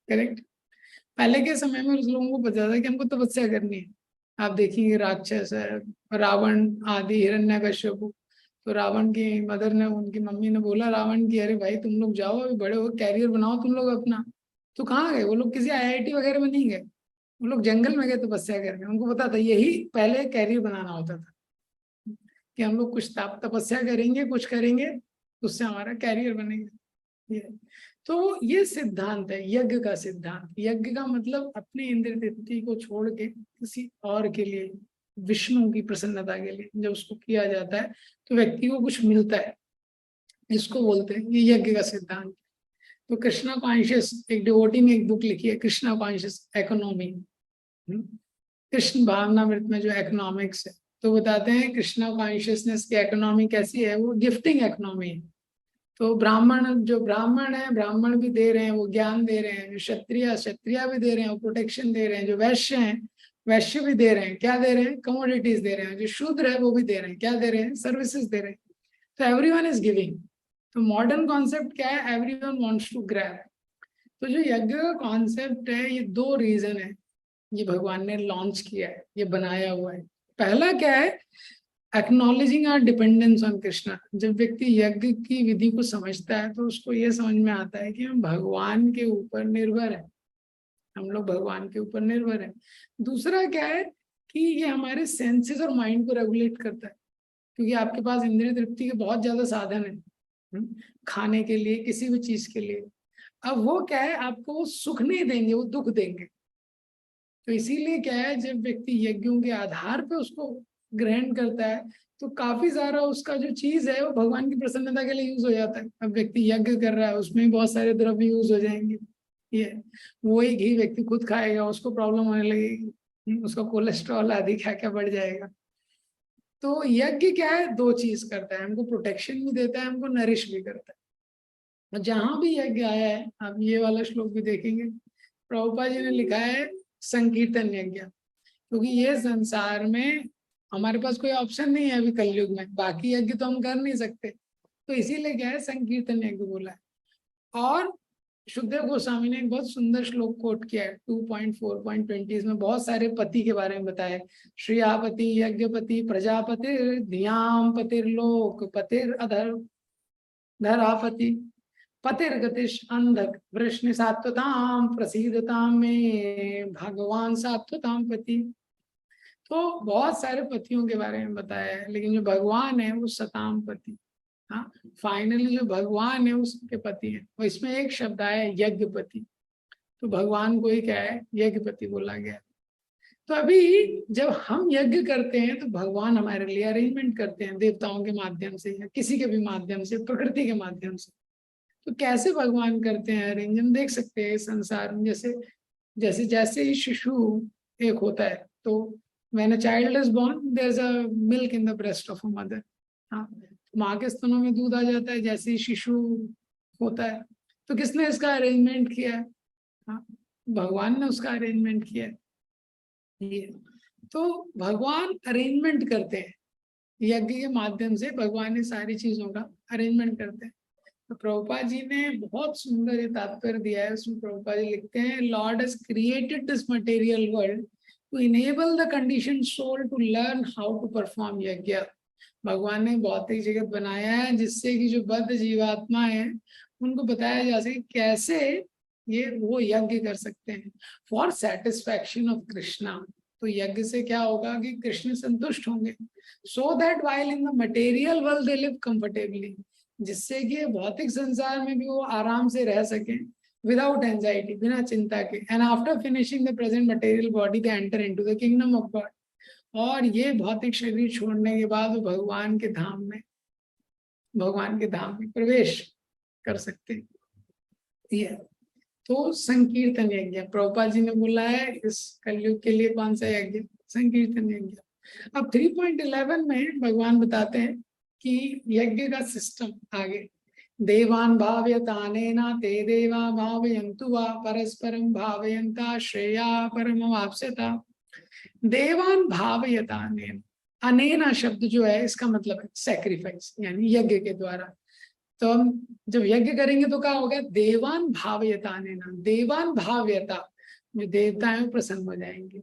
Speaker 1: करेक्ट। पहले के समय में उस लोगों को पता था कि हमको तपस्या करनी है। आप देखिए राक्षस है, रावण आदि, हिरण्यकश्यप। तो रावण की मदर ने, उनकी मम्मी ने बोला रावण की, अरे भाई तुम लोग जाओ, अभी बड़े हो, कैरियर बनाओ तुम लोग अपना। तो कहाँ गए वो लोग? किसी आईआईटी वगैरह में नहीं गए, वो लोग जंगल में गए तपस्या करने। उनको पता था यही पहले कैरियर बनाना होता था, कि हम लोग कुछ तपस्या करेंगे, कुछ करेंगे, उससे हमारा कैरियर बनेगा। ये तो ये सिद्धांत है यज्ञ का सिद्धांत। यज्ञ का मतलब अपने इंद्रिय तृप्ति को छोड़ के किसी और के लिए, विष्णु की प्रसन्नता के लिए जब उसको किया जाता है तो व्यक्ति को कुछ मिलता है। इसको बोलते हैं ये यज्ञ का सिद्धांत। तो कृष्णा कॉन्शियस, एक डिवोटी ने एक बुक लिखी है, कृष्णा कॉन्शियस इकोनॉमी, कृष्ण भावनामृत में जो इकोनॉमिक्स है, तो बताते हैं कृष्णा कॉन्शियसनेस की इकोनॉमी कैसी है, वो गिफ्टिंग इकोनॉमी है। तो ब्राह्मण, जो ब्राह्मण है, ब्राह्मण भी दे रहे हैं, वो ज्ञान दे रहे हैं। जो क्षत्रिय, क्षत्रिय भी दे रहे हैं, वो प्रोटेक्शन दे रहे हैं। जो वैश्य हैं, वैश्य भी दे रहे हैं, क्या दे रहे हैं? कमोडिटीज दे रहे हैं। जो शूद्र है वो भी दे रहे हैं, क्या दे रहे हैं? सर्विसेज दे रहे हैं। तो एवरीवन इज गिविंग। तो मॉडर्न कॉन्सेप्ट क्या है? Everyone wants to grab. तो जो यज्ञ का कॉन्सेप्ट है, ये दो रीजन है ये भगवान ने लॉन्च किया है, ये बनाया हुआ है। पहला क्या है? Acknowledging our dependence on Krishna. जब व्यक्ति यज्ञ की विधि को समझता है तो उसको ये समझ में आता है कि हम भगवान के ऊपर निर्भर है, हम लोग भगवान के ऊपर निर्भर है। दूसरा क्या है कि ये हमारे सेंसेस और माइंड को रेगुलेट करता है, क्योंकि आपके पास इंद्रिय तृप्ति के बहुत ज्यादा साधन है खाने के लिए, किसी भी चीज के लिए। अब वो क्या है, आपको वो सुख नहीं देंगे, वो दुख देंगे। तो इसीलिए क्या है, जब व्यक्ति यज्ञों के आधार पे उसको ग्रहण करता है तो काफी सारा उसका जो चीज है वो भगवान की प्रसन्नता के लिए यूज हो जाता है। अब व्यक्ति यज्ञ कर रहा है, उसमें भी बहुत सारे द्रव्य यूज हो जाएंगे। ये वही घी व्यक्ति खुद खाएगा, उसको प्रॉब्लम होने लगेगी, उसका कोलेस्ट्रॉल आदि क्या क्या बढ़ जाएगा। तो यज्ञ क्या है, दो चीज करता है, हमको प्रोटेक्शन भी देता है, हमको नरिश भी करता है। और जहां भी यज्ञ आया है, आप ये वाला श्लोक भी देखेंगे, प्रभुपा जी ने लिखा है संकीर्तन यज्ञ, क्योंकि ये संसार में हमारे पास कोई ऑप्शन नहीं है अभी कलयुग में, बाकी यज्ञ तो हम कर नहीं सकते, तो इसीलिए क्या है, संकीर्तन यज्ञ बोला है। और सुखदेव गोस्वामी ने एक बहुत सुंदर श्लोक कोट किया है 2.4.20, इसमें बहुत सारे पति के बारे में बताया है। श्रियापति, यज्ञपति, प्रजापति, ध्याम पतिर्लोक, पतिर अधर धरापति, पतिर्गतिश अंधक वृष्णि सात्वताम प्रसीदताम में भगवान सात्वताम पति। तो बहुत सारे पतियों के बारे में बताया है, लेकिन जो भगवान है वो सताम पति। हाँ, फाइनली जो भगवान है उसके पति है। और इसमें एक शब्द आया यज्ञपति, तो भगवान को ही क्या है, यज्ञपति बोला गया। तो अभी जब हम यज्ञ करते हैं तो भगवान हमारे लिए अरेंजमेंट करते हैं, देवताओं के माध्यम से या किसी के भी माध्यम से, प्रकृति के माध्यम से। तो कैसे भगवान करते हैं अरेंज, हम देख सकते हैं संसार में। जैसे जैसे जैसे ही शिशु एक होता है, तो when a child is born there's a milk in the breast of a mother। हाँ, माँ के स्तनों में दूध आ जाता है जैसे ही शिशु होता है। तो किसने इसका अरेंजमेंट किया है? हाँ, भगवान ने उसका अरेंजमेंट किया है। ये तो भगवान अरेंजमेंट करते हैं, यज्ञ के माध्यम से भगवान ने सारी चीजों का अरेंजमेंट करते हैं। तो प्रभुपाद जी ने बहुत सुंदर ये तात्पर्य दिया है। उसमें प्रभुपाद जी लिखते हैं, Lord has created this material world to enable the condition soul to learn how to perform yajna. भगवान ने भौतिक जगत बनाया है जिससे कि जो बद्ध जीवात्मा है उनको बताया जा सके कैसे ये वो यज्ञ कर सकते हैं फॉर सेटिस्फैक्शन ऑफ कृष्णा। तो यज्ञ से क्या होगा कि कृष्ण संतुष्ट होंगे, so that while in the material world they live comfortably, जिससे कि भौतिक संसार में भी वो आराम से रह सकें विदाउट एंजाइटी, बिना चिंता के। And after finishing the present material body they enter into the kingdom of God. और ये भौतिक शरीर छोड़ने के बाद वो भगवान के धाम में प्रवेश कर सकते हैं। ये तो संकीर्तन यज्ञ प्रभुपाद जी ने बोला है इस कलयुग के लिए, कौन सा यज्ञ? संकीर्तन यज्ञ। अब 3.11 में भगवान बताते हैं कि यज्ञ का सिस्टम आगे, देवान भावयतानेना ते देवा भावयन्तु वा परस्परम भावयन्ता श्रेया परमवाप्स्यता। देवान भावयतानेन, अनेना शब्द जो है इसका मतलब है सैक्रिफाइस, यानी यज्ञ के द्वारा। तो हम जब यज्ञ करेंगे तो क्या होगा, देवान भावयतानेना, देवान भावयता, जो देवता है वो प्रसन्न हो जाएंगे।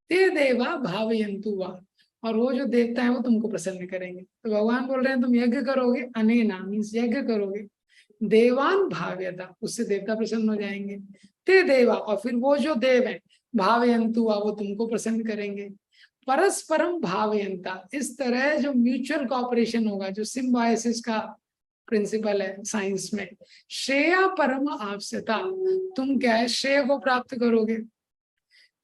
Speaker 1: ते देवा भावयन्तु वा, और वो जो देवता है वो तुमको प्रसन्न करेंगे। तो भगवान बोल रहे हैं तुम यज्ञ करोगे, अनेना मीन्स यज्ञ करोगे, देवान भाव्यता, उससे देवता प्रसन्न हो जाएंगे। ते देवा, और फिर वो जो देव है, भावयन्तु वा, वो तुमको प्रसन्न करेंगे। परस्परम भावयंता, इस तरह जो म्यूचुअल कॉपरेशन होगा, जो सिम्बायोसिस का प्रिंसिपल है साइंस में, श्रेया परम आवश्यकता, तुम क्या है, श्रेय को प्राप्त करोगे।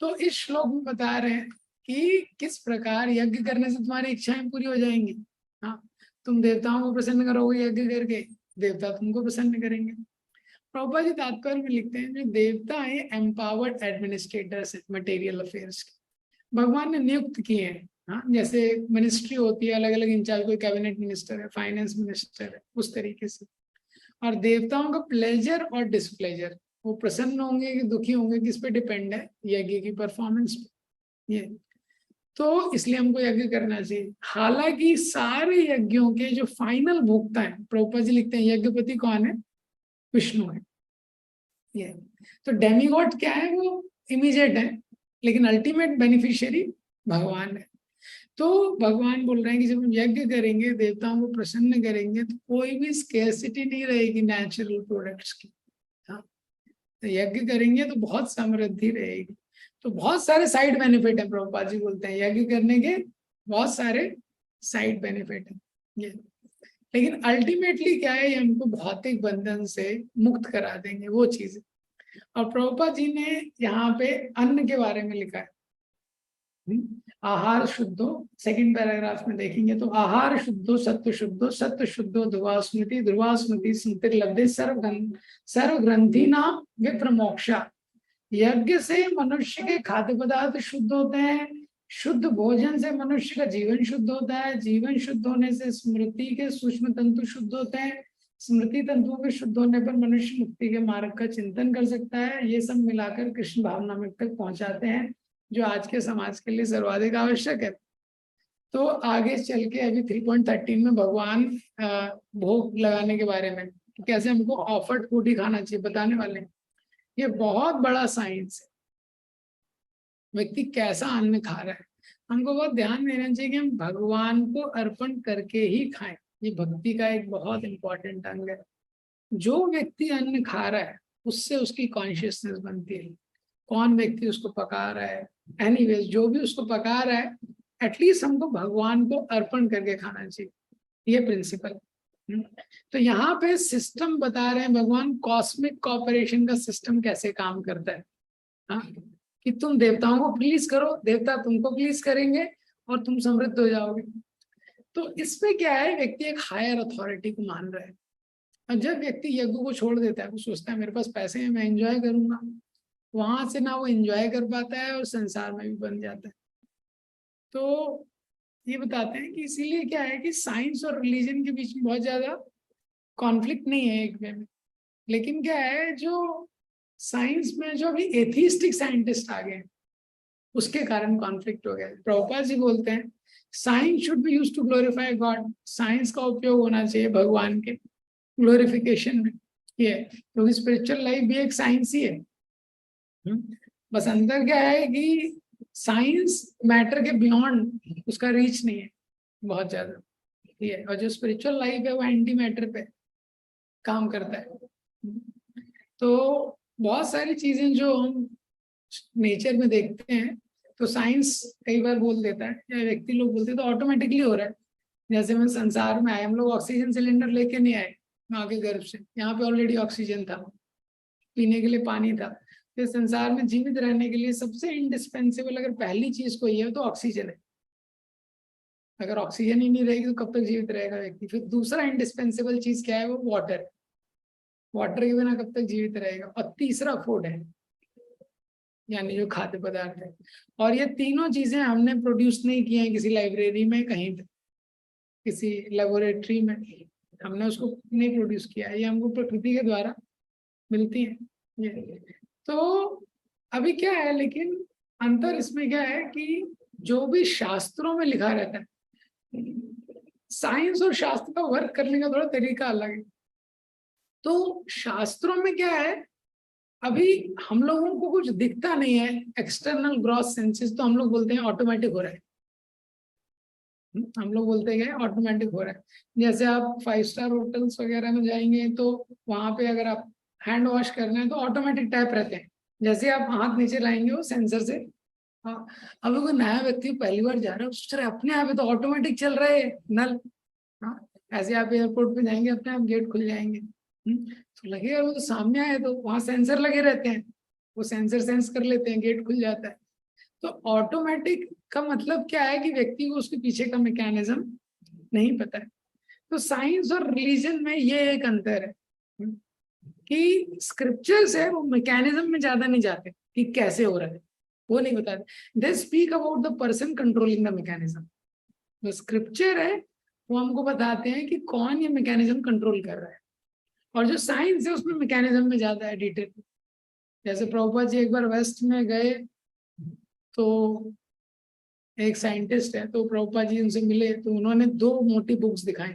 Speaker 1: तो इस श्लोक में बता रहे हैं कि किस प्रकार यज्ञ करने से तुम्हारी इच्छाएं पूरी हो जाएंगी। हाँ, तुम देवताओं को प्रसन्न करोगे यज्ञ करके, देवता तुमको प्रसन्न करेंगे। प्रभुपाद जी तात्पर्य में लिखते हैं, जो देवता है एम्पावर्ड एडमिनिस्ट्रेटर्स है मटेरियल अफेयर्स के, भगवान ने नियुक्त किए हैं। हाँ, जैसे मिनिस्ट्री होती है अलग अलग इंचार्ज, कोई कैबिनेट मिनिस्टर है, फाइनेंस मिनिस्टर है, उस तरीके से। और देवताओं का प्लेजर और डिसप्लेजर, वो प्रसन्न होंगे कि दुखी होंगे, किस पे डिपेंड है, यज्ञ की परफॉर्मेंस पे। ये तो इसलिए हमको यज्ञ करना चाहिए। हालांकि सारे यज्ञों के जो फाइनल भोक्ता है, प्रभुपाद जी लिखते हैं यज्ञपति कौन है? विष्णु है। ये तो डेमीगॉड क्या है? वो इमीडिएट है, लेकिन अल्टीमेट बेनिफिशियरी भगवान है। तो भगवान बोल रहे हैं कि जब हम यज्ञ करेंगे, देवताओं को प्रसन्न करेंगे, तो कोई भी स्केर्सिटी नहीं रहेगी नेचुरल प्रोडक्ट्स की। हाँ, तो यज्ञ करेंगे तो बहुत समृद्धि रहेगी। तो बहुत सारे साइड बेनिफिट है, प्रभुपाद जी बोलते हैं यज्ञ करने के बहुत सारे साइड बेनिफिट है ये। लेकिन अल्टीमेटली क्या है, ये हमको भौतिक बंधन से मुक्त करा देंगे वो चीज। और प्रभुपाद जी ने यहाँ पे अन्न के बारे में लिखा है, आहार शुद्धो, सेकंड पैराग्राफ में देखेंगे तो आहार शुद्धो सत्व शुद्धो ध्रुवा स्मृति स्मृतिर्लब्धे सर्व ग्रंथि नाम विप्र मोक्षा। यज्ञ से मनुष्य के खाद्य पदार्थ शुद्ध होते हैं, शुद्ध भोजन से मनुष्य का जीवन शुद्ध होता है, जीवन शुद्ध होने से स्मृति के सूक्ष्म तंतु शुद्ध होते हैं, स्मृति तंतुओं के शुद्ध होने पर मनुष्य मुक्ति के मार्ग का चिंतन कर सकता है। ये सब मिलाकर कृष्ण भावना में तक पहुंचाते हैं, जो आज के समाज के लिए सर्वाधिक आवश्यक है। तो आगे चल के अभी 3.13 में भगवान भोग लगाने के बारे में, कैसे हमको ऑफर्ड फूड ही खाना चाहिए बताने वाले हैं। ये बहुत बड़ा साइंस है, व्यक्ति कैसा अन्न खा रहा है। हमको बहुत ध्यान देना चाहिए कि हम भगवान को अर्पण करके ही खाएं। ये भक्ति का एक बहुत इंपॉर्टेंट अंग है। जो व्यक्ति अन्न खा रहा है उससे उसकी कॉन्शियसनेस बनती है, कौन व्यक्ति उसको पका रहा है। एनीवेज जो भी उसको पका रहा है, एटलीस्ट हमको भगवान को अर्पण करके खाना चाहिए, ये प्रिंसिपल। तो यहाँ पे सिस्टम बता रहे हैं भगवान, कॉस्मिक कॉपरेशन का सिस्टम कैसे काम करता है। हाँ, कि तुम देवताओं को प्लीज करो, देवता तुमको प्लीज करेंगे और तुम समृद्ध हो जाओगे। तो इसमें क्या है, व्यक्ति एक हायर अथॉरिटी को मान रहा है। और जब व्यक्ति यज्ञ को छोड़ देता है, वो सोचता है मेरे पास पैसे हैं, मैं एंजॉय करूंगा, वहां से ना वो एंजॉय कर पाता है और संसार में भी बन जाता है। तो ये बताते हैं कि इसीलिए क्या है कि साइंस और रिलीजन के बीच में बहुत ज्यादा कॉन्फ्लिक्ट नहीं है एक वे में। लेकिन क्या है, जो साइंस में जो अभी एथिस्टिक साइंटिस्ट आ गए उसके कारण कॉन्फ्लिक्ट हो गया। प्रभुपाद जी बोलते हैं science should be used to glorify God. Science का उपयोग होना चाहिए भगवान के ग्लोरिफिकेशन में, ये क्योंकि स्पिरिचुअल लाइफ भी एक साइंस ही है। बस अंदर क्या है कि साइंस मैटर के बियॉन्ड उसका रीच नहीं है बहुत ज्यादा, ठीक है। और जो स्पिरिचुअल लाइफ है वो एंटी मैटर पे काम करता है। तो बहुत सारी चीजें जो हम नेचर में देखते हैं, तो साइंस कई बार बोल देता है या व्यक्ति लोग बोलते हैं तो ऑटोमेटिकली हो रहा है। जैसे मैं संसार में आए, हम लोग ऑक्सीजन सिलेंडर लेके नहीं आए माँ के गर्भ से, यहाँ पे ऑलरेडी ऑक्सीजन था, पीने के लिए पानी था। तो संसार में जीवित रहने के लिए सबसे इंडिस्पेंसेबल अगर पहली चीज कोई है तो ऑक्सीजन है। अगर ऑक्सीजन ही नहीं रहेगी तो कब तक जीवित रहेगा व्यक्ति। फिर दूसरा इंडिस्पेंसेबल चीज क्या है, वो वाटर। वाटर के बिना कब तक जीवित रहेगा। और तीसरा फूड है, यानी जो खाद्य पदार्थ है। और ये तीनों चीजें हमने प्रोड्यूस नहीं की हैं किसी लाइब्रेरी में, कहीं पे किसी लेबोरेटरी में हमने उसको नहीं प्रोड्यूस किया है, ये हमको प्रकृति के द्वारा मिलती है ये। तो अभी क्या है, लेकिन अंतर इसमें क्या है कि जो भी शास्त्रों में लिखा रहता है, साइंस और शास्त्र का वर्क करने का थोड़ा तरीका अलग है। तो शास्त्रों में क्या है, अभी हम लोगों को कुछ दिखता नहीं है, एक्सटर्नल ग्रॉस सेंसेस, तो हम लोग बोलते हैं ऑटोमेटिक हो रहा है। हम लोग बोलते हैं ऑटोमेटिक हो रहा है। जैसे आप 5 स्टार होटल्स वगैरह में जाएंगे तो वहां पे अगर आप हैंड वॉश करना है तो ऑटोमेटिक टैप रहते हैं, जैसे आप हाथ नीचे लाएंगे वो सेंसर से। हाँ, अब कोई नया व्यक्ति पहली बार जा रहा है, सोच रहा है अपने आप ही तो ऑटोमेटिक चल रहा है नल। हाँ, ऐसे आप एयरपोर्ट पे जाएंगे अपने आप गेट खुल जाएंगे। तो लगेगा वो तो सामने आए, तो वहां सेंसर लगे रहते हैं, वो सेंसर सेंस कर लेते हैं, गेट खुल जाता है। तो ऑटोमेटिक का मतलब क्या है कि व्यक्ति को उसके पीछे का मैकेनिज्म नहीं पता है। तो साइंस और रिलीजन में ये एक अंतर है कि स्क्रिप्चर्स है वो मैकेनिज्म में ज्यादा नहीं जाते कि कैसे हो रहा है, वो नहीं बताते। They speak about the person controlling the mechanism. जो स्क्रिप्चर है वो हमको बताते हैं कि कौन ये मैकेनिज्म कंट्रोल कर रहा है। और जो साइंस है उसमें मैकेनिज्म में ज्यादा है डिटेल। जैसे प्रभुपाद जी एक बार वेस्ट में गए तो एक साइंटिस्ट है, तो प्रभुपाद जी उनसे मिले तो उन्होंने 2 मोटी बुक्स दिखाई।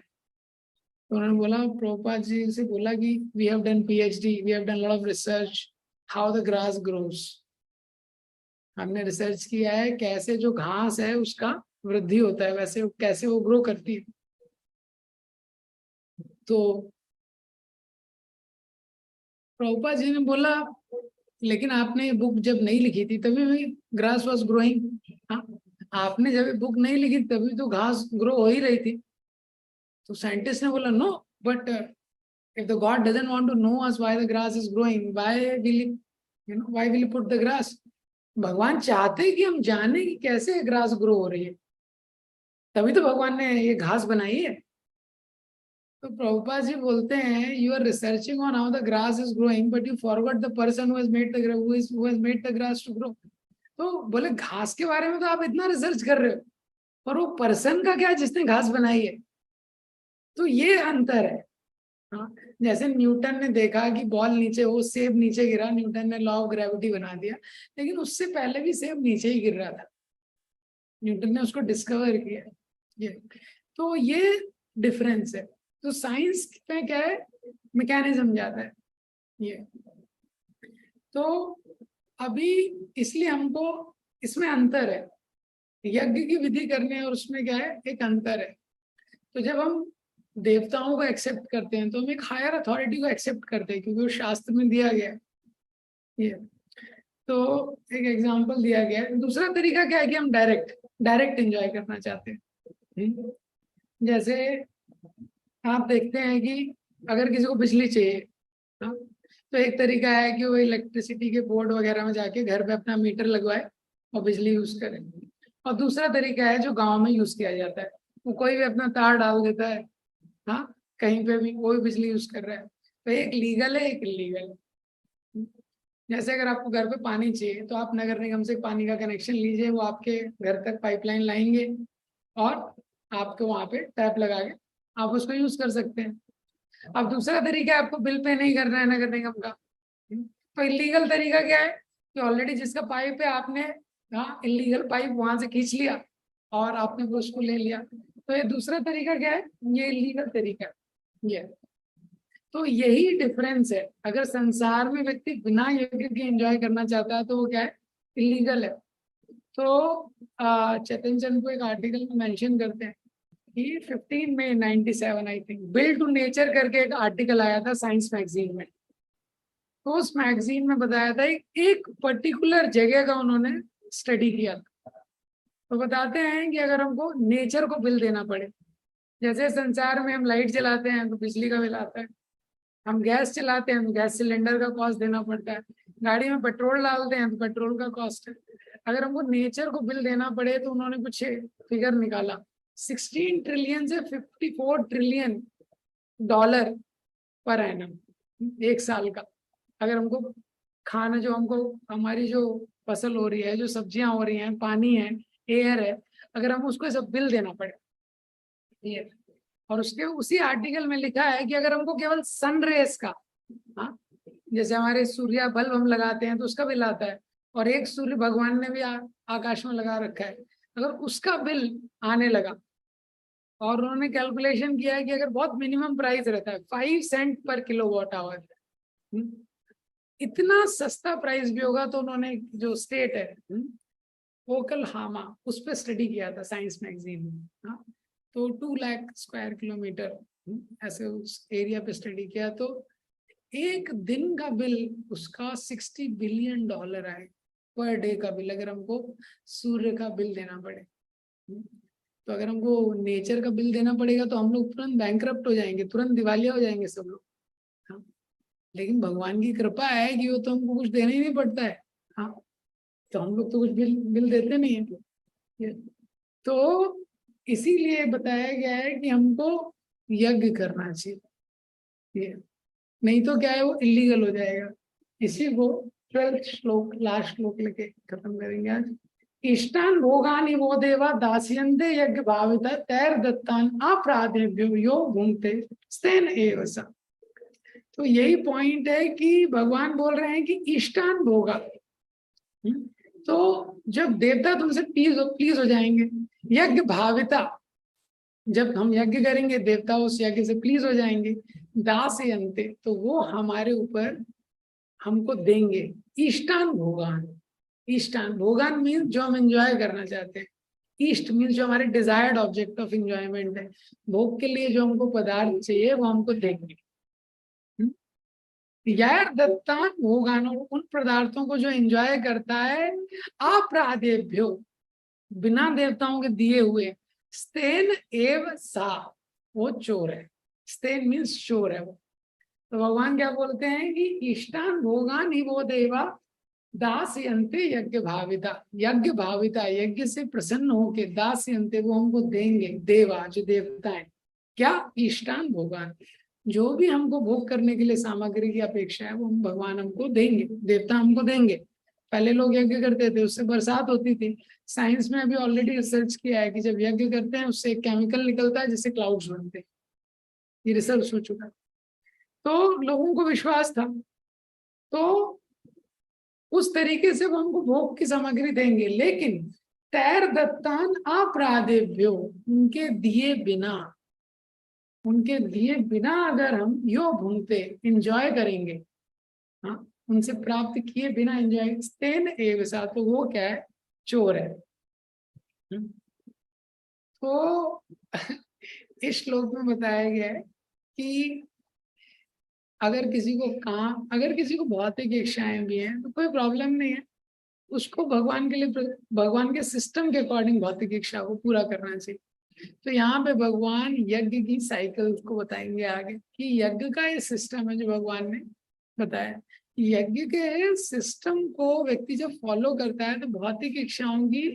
Speaker 1: तो उन्होंने बोला, प्रभुपाद जी से बोला कि we have done PhD, we have done lot of research how the grass grows. हमने रिसर्च किया है कैसे जो घास है उसका वृद्धि होता है, वैसे कैसे वो ग्रो करती है। तो प्रभुपाद जी ने बोला, लेकिन आपने ये बुक जब नहीं लिखी थी तभी भी ग्रास वाज ग्रोइंग। हाँ, आपने जब ये बुक नहीं लिखी तभी तो घास ग्रो हो ही रही थी। तो साइंटिस्ट ने बोला, no, but if the God doesn't want to know us why the grass is growing, why will he put the grass? भगवान चाहते हैं कि हम जाने कि कैसे ग्रास ग्रो हो रही है, तभी तो भगवान ने ये घास बनाई है। तो प्रभुपाद जी बोलते हैं, you are researching on how the grass is growing but you forgot the person who has made the grass to grow. तो बोले घास के बारे में तो आप इतना रिसर्च कर रहे हो, पर वो पर्सन का क्या जिसने घास बनाई है। तो ये अंतर है। हाँ, जैसे न्यूटन ने देखा कि बॉल नीचे, वो सेब नीचे गिरा, न्यूटन ने लॉ ऑफ ग्रेविटी बना दिया, लेकिन उससे पहले भी सेब नीचे ही गिर रहा था, न्यूटन ने उसको डिस्कवर किया। ये तो ये डिफरेंस है। तो साइंस में क्या है, मैकेनिज्म ज्यादा है ये। तो अभी इसलिए हमको इसमें अंतर है, यज्ञ की विधि करने और उसमें क्या है, एक अंतर है। तो जब हम देवताओं को एक्सेप्ट करते हैं तो हम एक हायर अथॉरिटी को एक्सेप्ट करते हैं, क्योंकि वो शास्त्र में दिया गया है ये। तो एक एग्जांपल दिया गया है। दूसरा तरीका क्या है कि हम डायरेक्ट एंजॉय करना चाहते हैं। जैसे आप देखते हैं कि अगर किसी को बिजली चाहिए, हाँ, तो एक तरीका है कि वो इलेक्ट्रिसिटी के बोर्ड वगैरह में जाके घर पे अपना मीटर लगवाए और बिजली यूज करे। और दूसरा तरीका है जो गांव में यूज किया जाता है, वो कोई भी अपना तार डाल देता है, हाँ, कहीं पे भी कोई बिजली यूज कर रहा है। तो एक लीगल है, एक इलीगल है। जैसे अगर आपको घर पे पानी चाहिए तो आप नगर निगम से पानी का कनेक्शन लीजिए, वो आपके घर तक पाइपलाइन लाएंगे और आपको वहां पे टैप लगा के आप उसको यूज कर सकते हैं। अब दूसरा तरीका है, आपको बिल पे नहीं करना है नगर निगम का। तो इलीगल तरीका क्या है कि ऑलरेडी जिसका पाइप है आपने, हाँ, इलीगल पाइप वहां से खींच लिया और आपने वो उसको ले लिया। तो ये दूसरा तरीका क्या है, ये इलीगल तरीका है ये। तो यही डिफरेंस है। अगर संसार में व्यक्ति बिना यज्ञ के एंजॉय करना चाहता है तो वो क्या है, इलीगल है। तो चेतन चंद को एक आर्टिकल में मेंशन करते हैं कि 15 मई 97 I think build to nature करके एक आर्टिकल आया था साइंस मैगजीन में। तो उस मैगजीन में बताया था एक पर्टिकुलर जगह का उन्होंने स्टडी किया था। तो बताते हैं कि अगर हमको नेचर को बिल देना पड़े, जैसे संसार में हम लाइट जलाते हैं तो बिजली का बिल आता है, हम गैस चलाते हैं तो गैस सिलेंडर का कॉस्ट देना पड़ता है, गाड़ी में पेट्रोल डालते हैं तो पेट्रोल का कॉस्ट है। अगर हमको नेचर को बिल देना पड़े तो उन्होंने कुछ फिगर निकाला, 16 ट्रिलियन से 54 ट्रिलियन डॉलर पर एनम एक साल का। अगर हमको खाना, जो हमको हमारी जो फसल हो रही है, जो सब्जियां हो रही हैं, पानी है, एयर है, अगर हम उसको सब बिल देना पड़े ये। और उसके उसी आर्टिकल में लिखा है कि अगर हमको केवल सन रेस का, हाँ, जैसे हमारे सूर्य बल्ब हम लगाते हैं तो उसका बिल आता है, और एक सूर्य भगवान ने भी आकाश में लगा रखा है, अगर उसका बिल आने लगा, और उन्होंने कैलकुलेशन किया है कि अगर बहुत मिनिमम प्राइस रहता है 5 सेंट पर किलोवाट आवर, इतना सस्ता प्राइस भी होगा, तो उन्होंने जो स्टेट है ओकलहामा, उस पर स्टडी किया था साइंस मैगजीन में। हाँ, तो 2 लाख स्क्वायर किलोमीटर ऐसे उस एरिया पे स्टडी किया, तो एक दिन का बिल उसका $60 बिलियन आए पर डे का बिल, अगर हमको सूर्य का बिल देना पड़े। तो अगर हमको नेचर का बिल देना पड़ेगा तो हम लोग तुरंत बैंकरप्ट हो जाएंगे, तुरंत दिवालिया हो जाएंगे सब लोग। हाँ, लेकिन भगवान की कृपा है कि वो तो हमको कुछ देना ही नहीं पड़ता है। हाँ, तो हम लोग तो कुछ बिल देते नहीं है। तो इसीलिए बताया गया है कि हमको यज्ञ करना चाहिए, नहीं तो क्या है, वो इलीगल हो जाएगा। इसी को 12th श्लोक, लास्ट श्लोक लेके खत्म करेंगे आज। इष्टान भोगानि वो देवा दास्यन्ते यज्ञ भाविता तैर दत्तान अपराधेभ्यो यो भुंक्ते स्तेन एव स। तो यही पॉइंट है कि भगवान बोल रहे हैं कि इष्टान भोगा, तो जब देवता तुमसे प्लीज हो जाएंगे, यज्ञ भाविता, जब हम यज्ञ करेंगे देवता उस यज्ञ से प्लीज हो जाएंगे। दास अंते, तो वो हमारे ऊपर हमको देंगे इष्टान भोगान। इष्टान भोगान मीन्स जो हम एंजॉय करना चाहते हैं, ईस्ट मीन्स जो हमारे डिजायर्ड ऑब्जेक्ट ऑफ एंजॉयमेंट है, भोग के लिए जो हमको पदार्थ चाहिए वो हमको देंगे। यार दत्तान भोगान, उन पदार्थों को जो एंजॉय करता है, अपराधेभ्यो, बिना देवताओं के दिए हुए, स्तेन एव सा, वो चोर है। स्तेन मीन्स चोर है वो। तो भगवान क्या बोलते हैं कि इष्टान भोगान ही वो देवा दास यंते यज्ञ भाविता, यज्ञ भाविता, यज्ञ से प्रसन्न होके दास यंते, वो हमको देंगे, देवा जो देवता है, क्या इष्टान भोगान, जो भी हमको भोग करने के लिए सामग्री की अपेक्षा है वो भगवान हमको देंगे, देवता हमको देंगे। पहले लोग यज्ञ करते थे उससे बरसात होती थी। साइंस में अभी ऑलरेडी रिसर्च किया है कि जब यज्ञ करते हैं उससे एक केमिकल निकलता है जिससे क्लाउड्स बनते हैं, ये रिसर्च हो चुका है। तो लोगों को विश्वास था, तो उस तरीके से वो हमको भोग की सामग्री देंगे। लेकिन तैर दत्तान अपराधेभ्यो, उनके दिए बिना, उनके दिए बिना अगर हम यो भूंगते एंजॉय करेंगे, हाँ, उनसे प्राप्त किए बिना एंजॉय, तेन एवसा, तो वो क्या है, चोर है। तो इस श्लोक में बताया गया है कि अगर किसी को भौतिक इच्छाएं भी हैं तो कोई प्रॉब्लम नहीं है, उसको भगवान के लिए, भगवान के सिस्टम के अकॉर्डिंग भौतिक इच्छा को पूरा करना चाहिए। तो यहाँ पे भगवान यज्ञ की साइकिल को बताएंगे आगे कि यज्ञ का ये सिस्टम है जो भगवान ने बताया। यज्ञ के सिस्टम को व्यक्ति जब फॉलो करता है तो भौतिक इच्छाओं की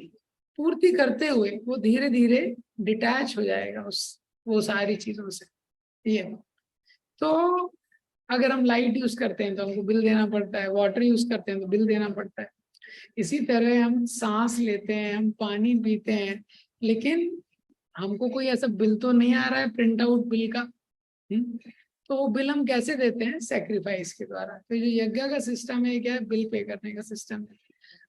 Speaker 1: पूर्ति करते हुए वो धीरे धीरे डिटैच हो जाएगा वो सारी चीजों से। ये तो अगर हम लाइट यूज करते हैं तो हमको बिल देना पड़ता है, वाटर यूज करते हैं तो बिल देना पड़ता है। इसी तरह हम सांस लेते हैं, हम पानी पीते हैं, लेकिन हमको कोई ऐसा बिल तो नहीं आ रहा है प्रिंट आउट बिल का। तो वो बिल हम कैसे देते हैं, सेक्रीफाइस के द्वारा। तो जो यज्ञ का सिस्टम है क्या है, बिल पे करने का सिस्टम है।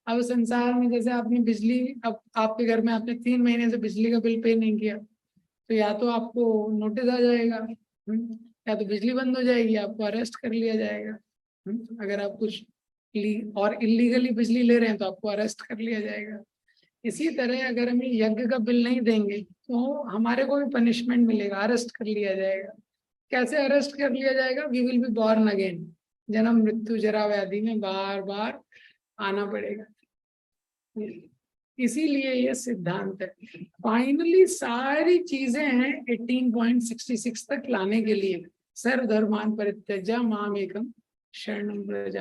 Speaker 1: अब संसार में जैसे आपने बिजली, अब आपके घर में आपने 3 महीने से बिजली का बिल पे नहीं किया तो या तो आपको नोटिस आ जाएगा, या तो बिजली बंद हो जाएगी, आपको अरेस्ट कर लिया जाएगा। अगर आप कुछ और इलीगली बिजली ले रहे हैं तो आपको अरेस्ट कर लिया जाएगा। इसी तरह अगर हम यज्ञ का बिल नहीं देंगे तो हमारे को भी पनिशमेंट मिलेगा, अरेस्ट कर लिया जाएगा। कैसे अरेस्ट कर लिया जाएगा, we will be born again, जन्म मृत्यु जरा व्याधि में बार बार आना पड़ेगा। इसीलिए ये सिद्धांत है। फाइनली सारी चीजें हैं 18.66 तक लाने के लिए, सर्वधर्मान परित्यज्य माम एकम शरणम व्रज,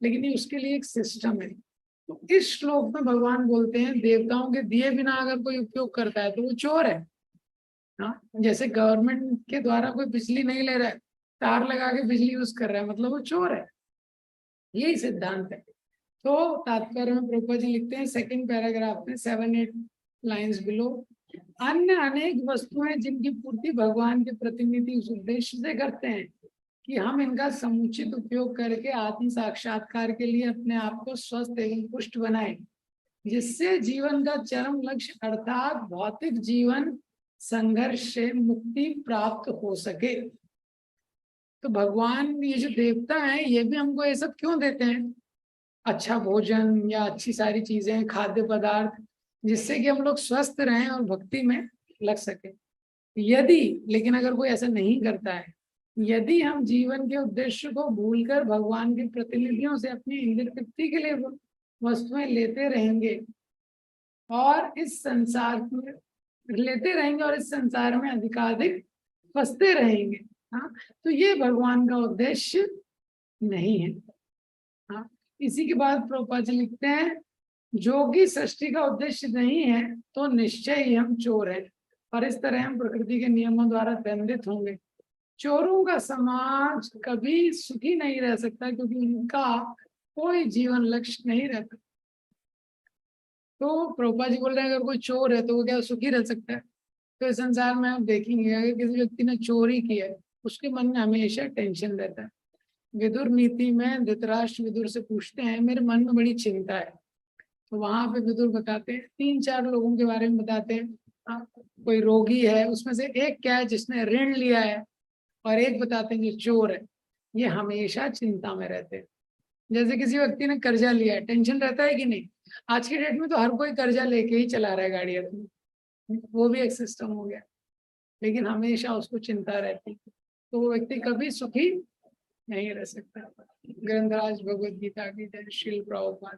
Speaker 1: लेकिन ये उसके लिए एक सिस्टम है। तो इस श्लोक में भगवान बोलते हैं देवताओं के दिए बिना अगर कोई उपयोग करता है तो वो चोर है। हाँ, जैसे गवर्नमेंट के द्वारा कोई बिजली नहीं ले रहा है, तार लगा के बिजली यूज कर रहा है, मतलब वो चोर है। यही सिद्धांत है। तो तात्पर्य में प्रभुपाद जी लिखते हैं सेकंड पैराग्राफ में 7-8 लाइंस बिलो, अन्य अनेक वस्तुएं जिनकी पूर्ति भगवान के प्रतिनिधि उस उद्देश्य से करते हैं कि हम इनका समुचित उपयोग करके आत्म साक्षात्कार के लिए अपने आप को स्वस्थ एवं पुष्ट बनाएं, जिससे जीवन का चरम लक्ष्य अर्थात भौतिक जीवन संघर्ष से मुक्ति प्राप्त हो सके। तो भगवान ये जो देवता है ये भी हमको ये सब क्यों देते हैं, अच्छा भोजन या अच्छी सारी चीजें, खाद्य पदार्थ, जिससे कि हम लोग स्वस्थ रहें और भक्ति में लग सके। यदि, लेकिन अगर कोई ऐसा नहीं करता है, यदि हम जीवन के उद्देश्य को भूलकर भगवान के प्रतिनिधियों से अपनी इंद्रिय तृप्ति के लिए वस्तुएं लेते रहेंगे और इस संसार में अधिकाधिक फंसते रहेंगे, हाँ, तो ये भगवान का उद्देश्य नहीं है। हाँ, इसी के बाद प्रभुपाद जी लिखते हैं जो कि सृष्टि का उद्देश्य नहीं है तो निश्चय ही हम चोर हैं और इस तरह हम प्रकृति के नियमों द्वारा दंडित होंगे। चोरों का समाज कभी सुखी नहीं रह सकता क्योंकि उनका कोई जीवन लक्ष्य नहीं रहता। तो प्रभुपाद जी बोल रहे हैं अगर कोई चोर है तो वो क्या सुखी रह सकता है? तो इस संसार में आप देखेंगे अगर किसी व्यक्ति ने चोरी की है उसके मन में हमेशा टेंशन रहता है। विदुर नीति में धृतराष्ट्र विदुर से पूछते हैं मेरे मन में बड़ी चिंता है तो वहां पे विदुर बताते हैं, 3-4 लोगों के बारे में बताते हैं। हाँ, कोई रोगी है, उसमें से एक क्या है जिसने ऋण लिया है, और एक बताते हैं जो चोर है। ये हमेशा चिंता में रहते हैं। जैसे किसी व्यक्ति ने कर्जा लिया है, टेंशन रहता है कि नहीं? आज की डेट में तो हर कोई कर्जा लेके ही चला रहा है गाड़ी अपनी, वो भी एक सिस्टम हो गया। लेकिन हमेशा उसको चिंता रहती है, तो वो व्यक्ति कभी सुखी नहीं रह सकता। ग्रंथराज भगवद गीता की जय। श्रील प्रभुपाद।